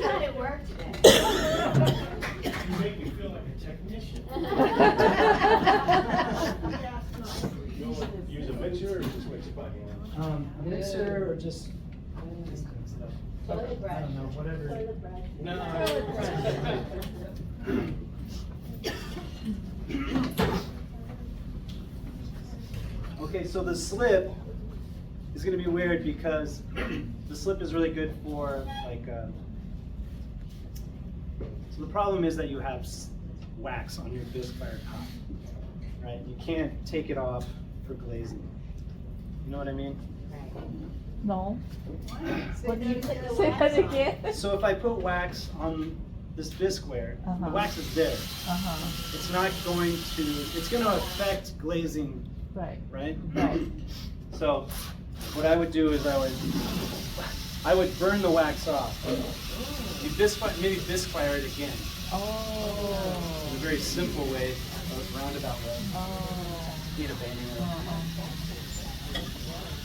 not at work today. You make me feel like a technician. Use a mixer or just mix it by hand? A mixer or just stuff. Toilet brush. I don't know, whatever. Toilet brush. No. Okay, so the slip is going to be weird because the slip is really good for like. So the problem is that you have wax on your bisque fired pot, right? You can't take it off for glazing. You know what I mean? No. What do you Put the say wax that on. again? So if I put wax on this bisqueware, the wax is there. It's not going to. It's going to affect glazing. Right. Right? Right. So what I would do is I would burn the wax off. You maybe bisque fire it again. Oh. In a very simple way, a roundabout way. Oh. Need a banding wheel.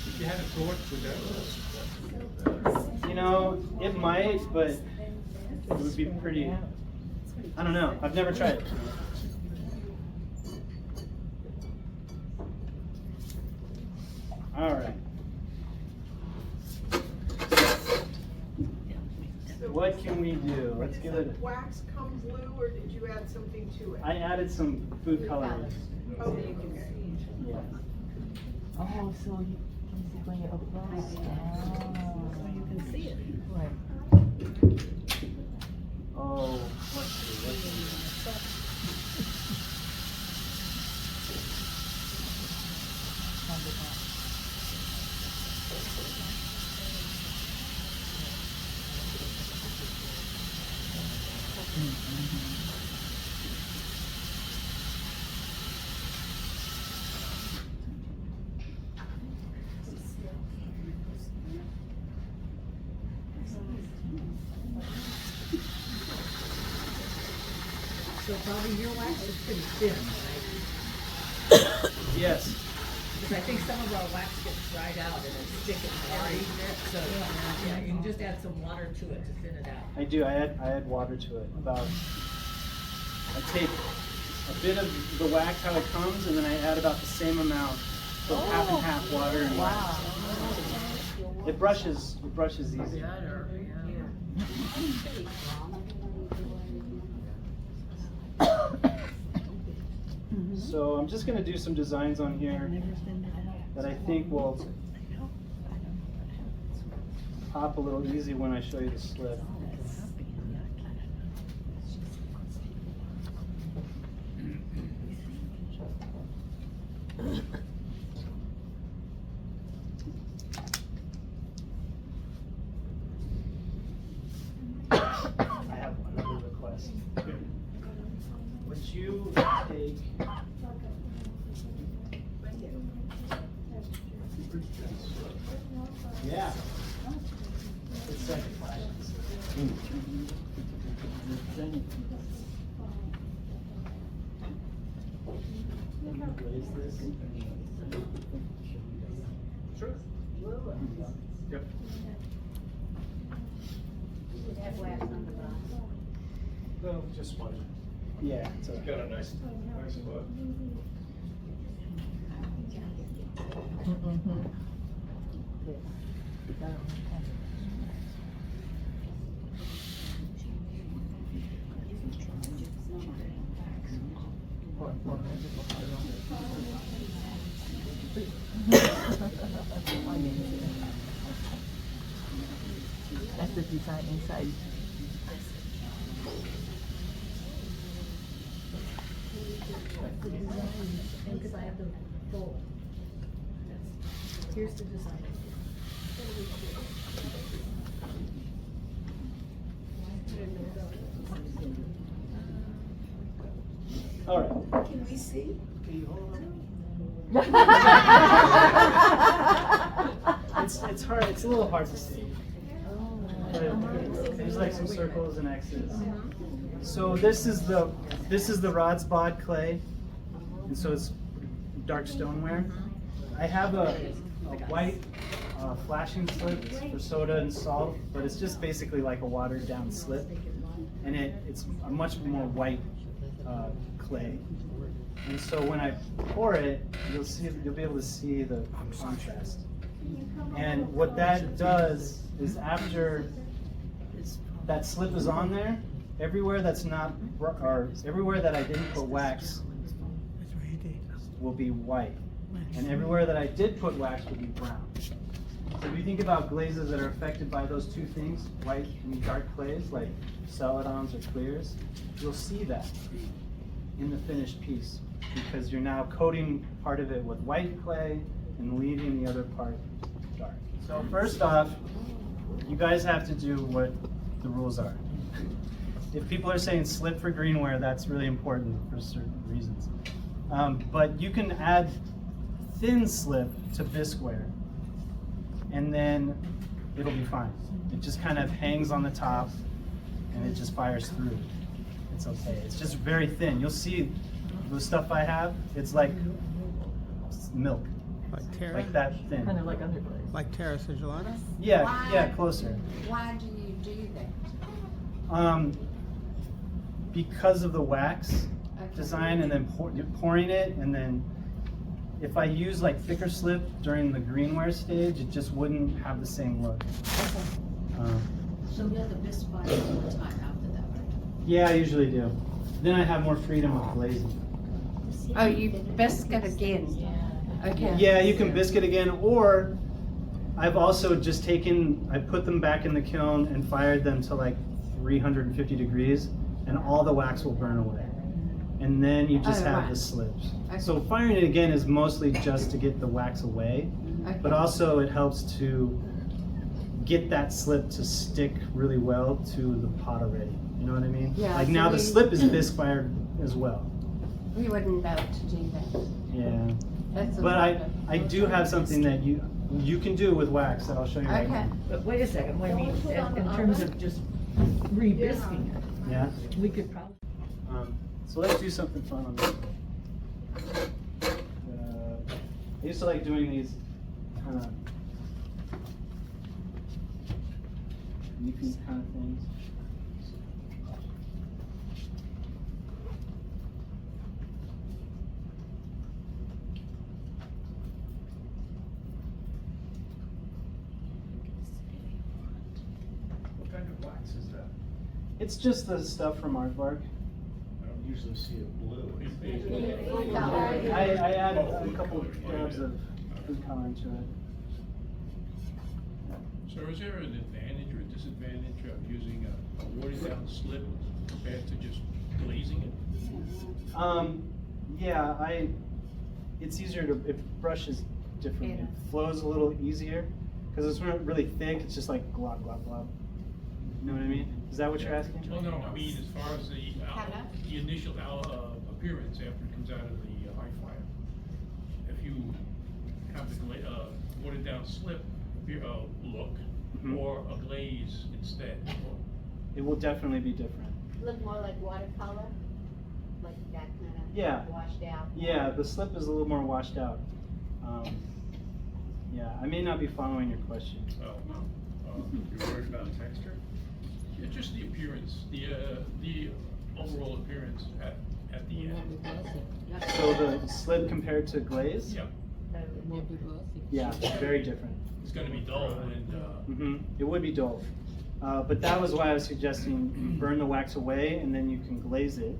If you had a torch, would that? You know, it might, but it would be pretty. I don't know. I've never tried it. All right. What can we do? Let's give it. Did the wax come blue, or did you add something to it? I added some food coloring. Okay. Yeah. Oh, so you can bring it across. So you can see it. Right. Oh, let's see. So Bobby, your wax is pretty thin, right? Yes. Because I think some of our wax gets dried out and it's sticking hard. So, yeah, you can just add some water to it to thin it out. I do. I add water to it. I take a bit of the wax how it comes, and then I add about the same amount, so half and half water and wax. It brushes easier. So I'm just going to do some designs on here that I think will pop a little easy when I show you the slip. I have another request. Would you take yeah. It's like glaze this? Sure. Yep. Should have wax on the bottom. No, just one. Yeah, it's okay. Got a nice spot. That's the design inside. Inside the fold. Here's the design. All right. Can we see? Can you hold on? It's hard. It's a little hard to see. There's like some circles and X's. So this is the Rodsbod clay, and so it's dark stoneware. I have a white flashing slip for soda and salt, but it's just basically like a watered down slip, and it's a much more white clay. And so when I pour it, you'll be able to see the contrast. And what that does is after that slip is on there, everywhere that's not, or everywhere that I didn't put wax will be white. And everywhere that I did put wax will be brown. So if you think about glazes that are affected by those two things, white and dark clays, like celadons or clears, you'll see that in the finished piece, because you're now coating part of it with white clay and leaving the other part dark. So first off, you guys have to do what the rules are. If people are saying slip for greenware, that's really important for certain reasons. But you can add thin slip to bisqueware, and then it'll be fine. It just kind of hangs on the top, and it just fires through. It's okay. It's just very thin. You'll see the stuff I have, it's like milk. Like Terra? Like that thin. Kind of like underglaze. Like Terra Sigillata? Yeah, Why? yeah, closer. Why do you do that? Because of the wax Okay. design, and then pouring it, and then if I use like thicker slip during the greenware stage, it just wouldn't have the same look. So you have the best fire all the time after that, right? Yeah, I usually do. Then I have more freedom with glazing. Oh, you biscuit again? Okay. Yeah, you can biscuit again, or I've also just I put them back in the kiln and fired them to like 350 degrees, and all the wax will burn away. And then you just have the slips. Okay. So firing it again is mostly just to get the wax away, Okay. but also it helps to get that slip to stick really well to the pot already. You know what I mean? Yeah, Like so now the we- slip is bisque fired as well. We wouldn't know to do that. Yeah. That's a But problem. I do have something that you can do with wax that I'll show you right Okay. now. But wait a second, what I mean, in terms of just re-bisquing it, Yeah. we could probably. So let's do something fun on this one. I used to like doing these kind of leafy kind of things. What kind of wax is that? It's just the stuff from Aardvark. I don't usually see it blue. I add a couple dabs of food color into it. So is there an advantage or a disadvantage of using a watered down slip compared to just glazing it? Yeah, it's easier to, it brushes differently. It flows a little easier, because it's not really thick, it's just like glob, glob, glob. You know what I mean? Is that what you're asking? Well, no, I mean, as far as the initial appearance after it comes out of the high fire. If you have the watered down slip look, Mhm. or a glaze instead. It will definitely be different. Look more like watercolor, like that kind of Yeah. washed out. Yeah, the slip is a little more washed out. Yeah, I may not be following your question. Oh, You're worried about texture? yeah, just the appearance, the overall appearance at the end. So the slip compared to glaze? Yeah, Yeah, very different. it's gonna be dull and, It would be dull. But that was why I was suggesting you burn the wax away and then you can glaze it.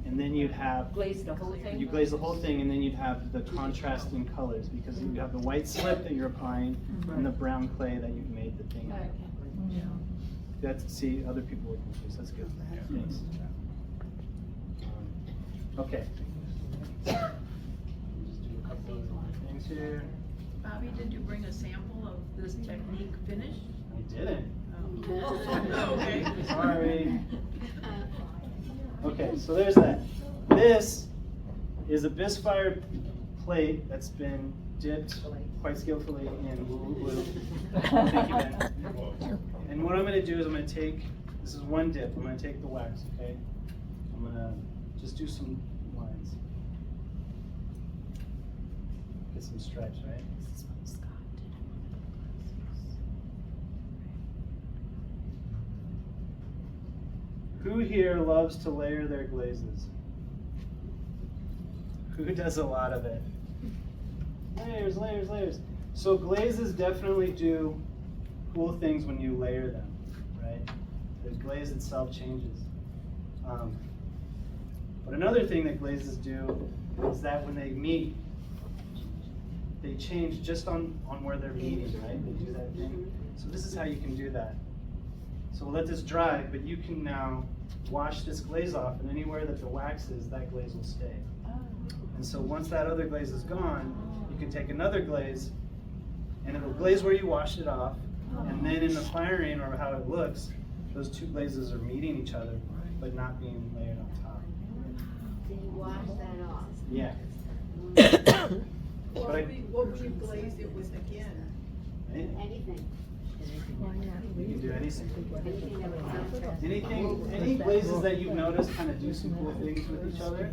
And then you'd have, Glaze the whole thing? you glaze the whole thing and then you'd have the contrast in colors, because you have the white slip that you're applying and the brown clay that you've made the thing out of. You have to see other people working with this, that's good. Thanks. Okay. Just do a couple of things here. Bobby, did you bring a sample of this technique finished? I didn't. Okay. Sorry. Okay, so there's that. This is a bisfire plate that's been dipped quite skillfully in blue. Thank you, Ben. And what I'm going to do is I'm going to take, this is one dip, I'm going to take the wax, okay? I'm going to just do some lines. Get some stripes, right? Who here loves to layer their glazes? Who does a lot of it? Layers, layers, layers. So glazes definitely do cool things when you layer them, right? The glaze itself changes. But another thing that glazes do is that when they meet, they change just on where they're meeting, right? They do that thing. So this is how you can do that. So we'll let this dry, but you can now wash this glaze off, and anywhere that the wax is, that glaze will stay. And so once that other glaze is gone, you can take another glaze, and it'll glaze where you washed it off, and then in the firing, or how it looks, those two glazes are meeting each other, but not being layered on top. So you wash that off. Yeah. What would you glaze it with again? Anything. You can do anything. Anything that would contrast. Any glazes that you've noticed kind of do some cool things with each other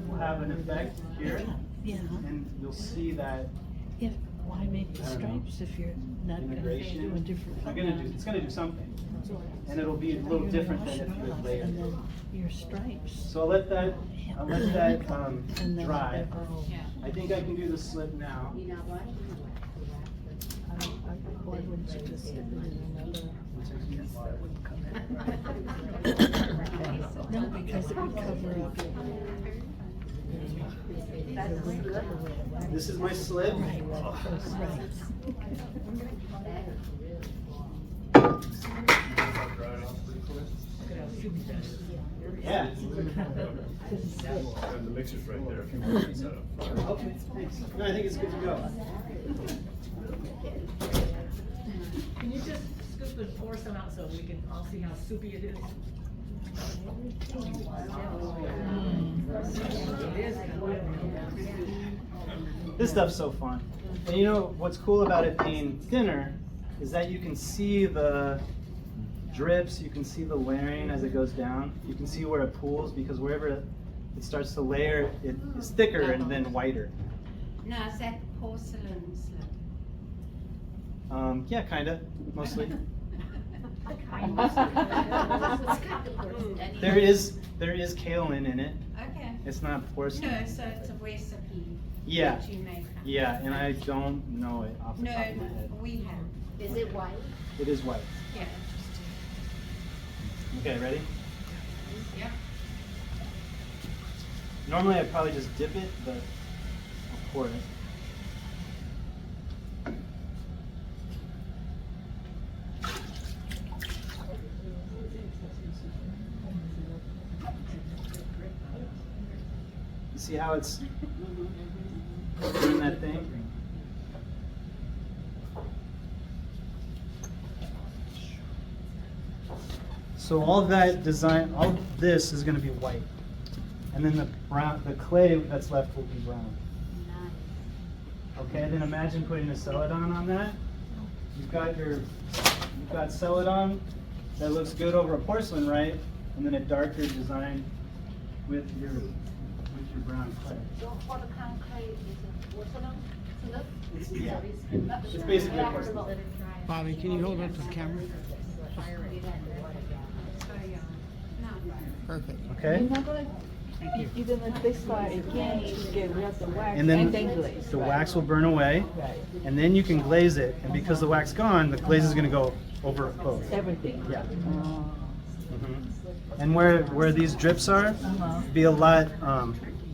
will have an effect here, Yeah. and you'll see that Why make the stripes if you're not gonna do a integration. different It's gonna do something, and it'll be a little different than if you had layered. And then your stripes. So I'll let that And then dry. whatever will- I think I can do the slip now. You're not washing the wax. Why wouldn't you just stick it in another? No, because it would cover up. This is my slip. Yeah. And the mixer's right there if you want to set up. Okay, thanks. No, I think it's good to go. Can you just scoop and pour some out so we can all see how soupy it is? This stuff's so fun. And you know what's cool about it being thinner is that you can see the drips, you can see the layering as it goes down. You can see where it pools, because wherever it starts to layer, it is thicker and then whiter. No, is that porcelain slip? Yeah, kinda, mostly. There is kaolin in it. Okay. It's not porcelain. No, so it's a recipe Yeah. that you make. Yeah, and I don't know it off the No, top of my head. we have. Is it white? It is white. Yeah. Okay, ready? Yep. Normally I'd probably just dip it, but I'll pour it. You see how it's doing that thing? So all that design, all this is going to be white, and then the clay that's left will be brown. Okay, then imagine putting a celadon on that. You've got celadon that looks good over a porcelain, right? And then a darker design with your brown clay. So for the concrete, is it porcelain slip? Yeah, it's basically porcelain. Bobby, can you hold up the camera? Perfect. Okay. You're gonna this side again to get rid of the wax And then glaze. the wax will burn away, Right. and then you can glaze it. And because the wax gone, the glaze is going to go over both. Everything. Yeah. And where these drips are, be a lot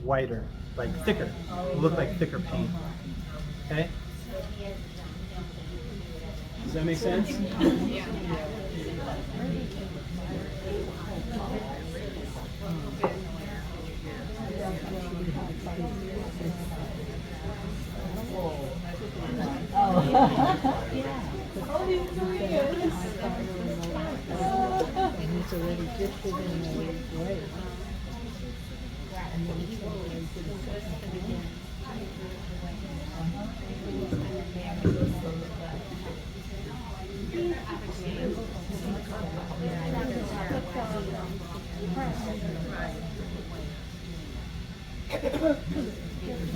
whiter, like thicker. It'll look like thicker paint. Okay. Does that make sense? It's already dipped it in the way.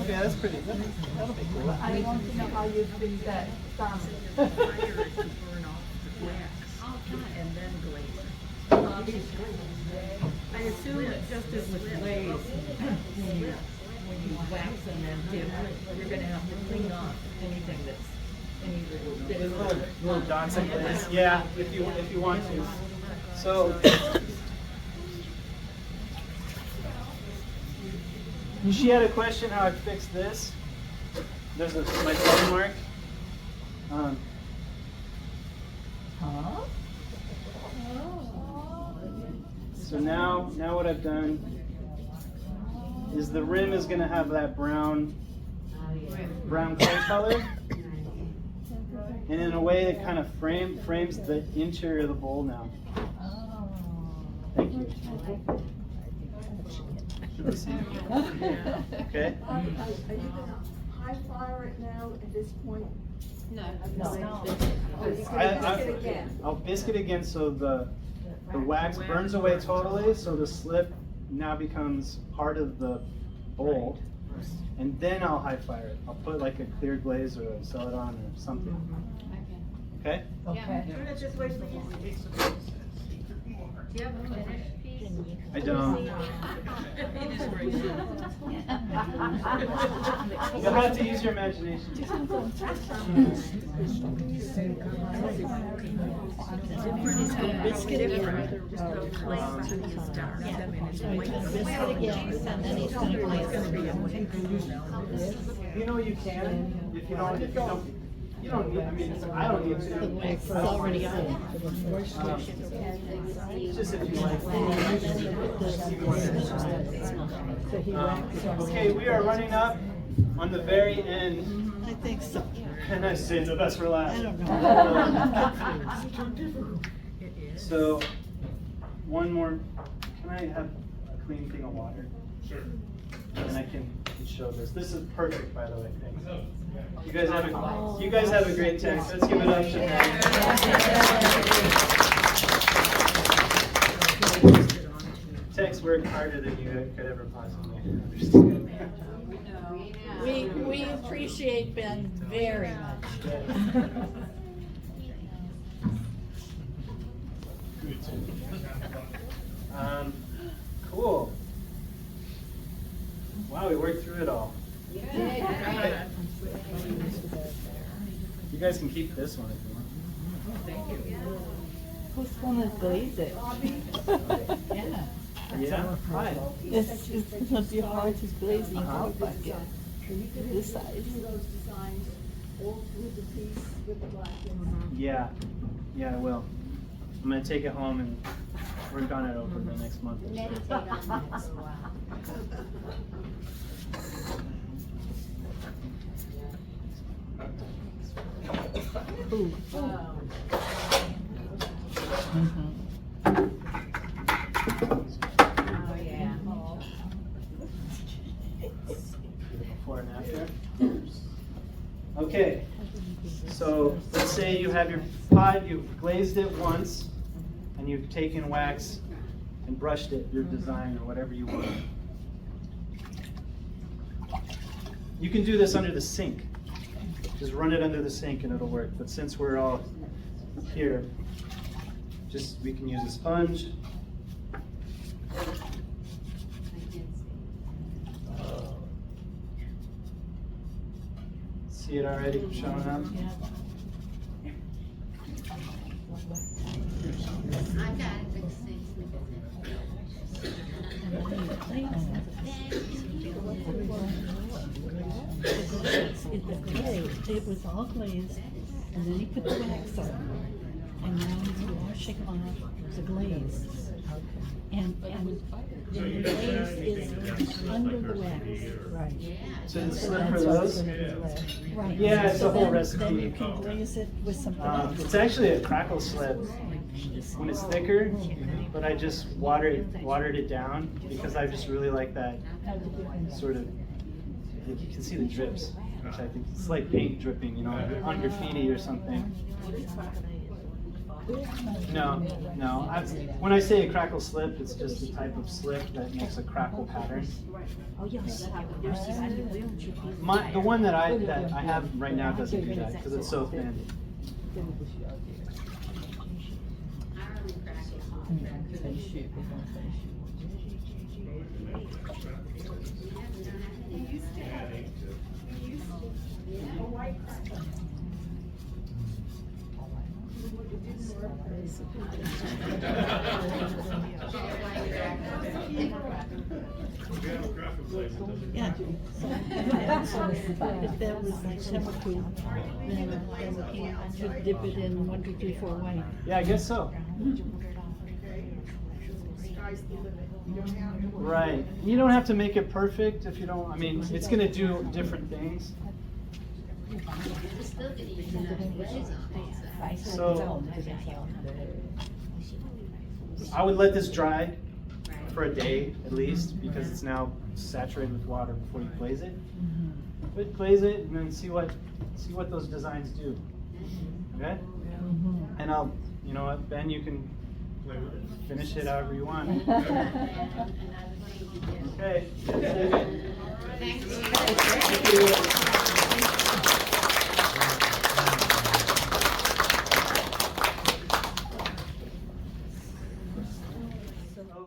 Okay, that's pretty. That'll be cool. I want to know how you think that sounds. I assume that just as with glaze, when you wax and then dip, you're gonna have to clean off anything that's, any There's little little dots of glaze. Yeah, if you want to. So she had a question how I fixed this. There's my button mark. Huh? So now what I've done is the rim is going to have that brown clay color, and in a way it kind of frames the interior of the bowl now. Thank you. Okay. Are you gonna high fire it now at this point? No. Or are you gonna biscuit again? I'll biscuit again so the wax burns away totally, so the slip now becomes part of the bowl, and then I'll high fire it. I'll put like a clear glaze or a celadon or something. Okay? Okay. Let's just wait for you. Do you have a finished piece? I don't. You'll have to use your imagination. You know you can, if you don't need, I mean, I don't need to. It's already on. It's just if you like. Okay, we are running up on the very end. I think so. And I saved the best for last. I don't know. So, one more. Can I have a clean thing of water? Sure. And I can show this. This is perfect, by the way. Thanks. You guys have a great time. Let's give it up to them. Text work harder than you could ever possibly understand. We appreciate Ben very much. Cool. Wow, we worked through it all. You guys can keep this one if you want. Who's gonna glaze it? Yeah. Yeah, right. It's gonna be hard to glaze in our bucket. This size. Those designs all through the piece with the black. Yeah, I will. I'm gonna take it home and work on it over the next month. Meditate on this. Oh, yeah. Before and after. Okay, so let's say you have your pot, you've glazed it once, and you've taken wax and brushed it, your design or whatever you want. You can do this under the sink. Just run it under the sink and it'll work. But since we're all here, we can use a sponge. See it already showing up? I got it. It was all glazed, and then he put the wax on, and now he's washing off the glaze. And the glaze is under the wax. Right. So the slip for those? Right. Yeah, it's a whole Then recipe. you can glaze it with something else. It's actually a crackle slip when it's thicker, but I just watered it down because I just really like that sort of, like you can see the drips, which I think it's like paint dripping, you know, on graffiti or something. No. When I say a crackle slip, it's just a type of slip that makes a crackle pattern. Oh, yes. The one that I have right now doesn't do that because it's so thin. Yeah. If there was like chemical, then you should dip it in 1, 2, 3, 4 white. Yeah, I guess so. Sky's the limit. You don't have to worry. Right. You don't have to make it perfect if you don't, I mean, it's going to do different things. Still gonna use that glaze on it, So I would let this dry for a day at least because it's now saturated with water before you glaze it. But glaze it and then see what those designs do. Okay? And you know what, Ben, you can finish it however you want. Okay. Thank you. Thank you.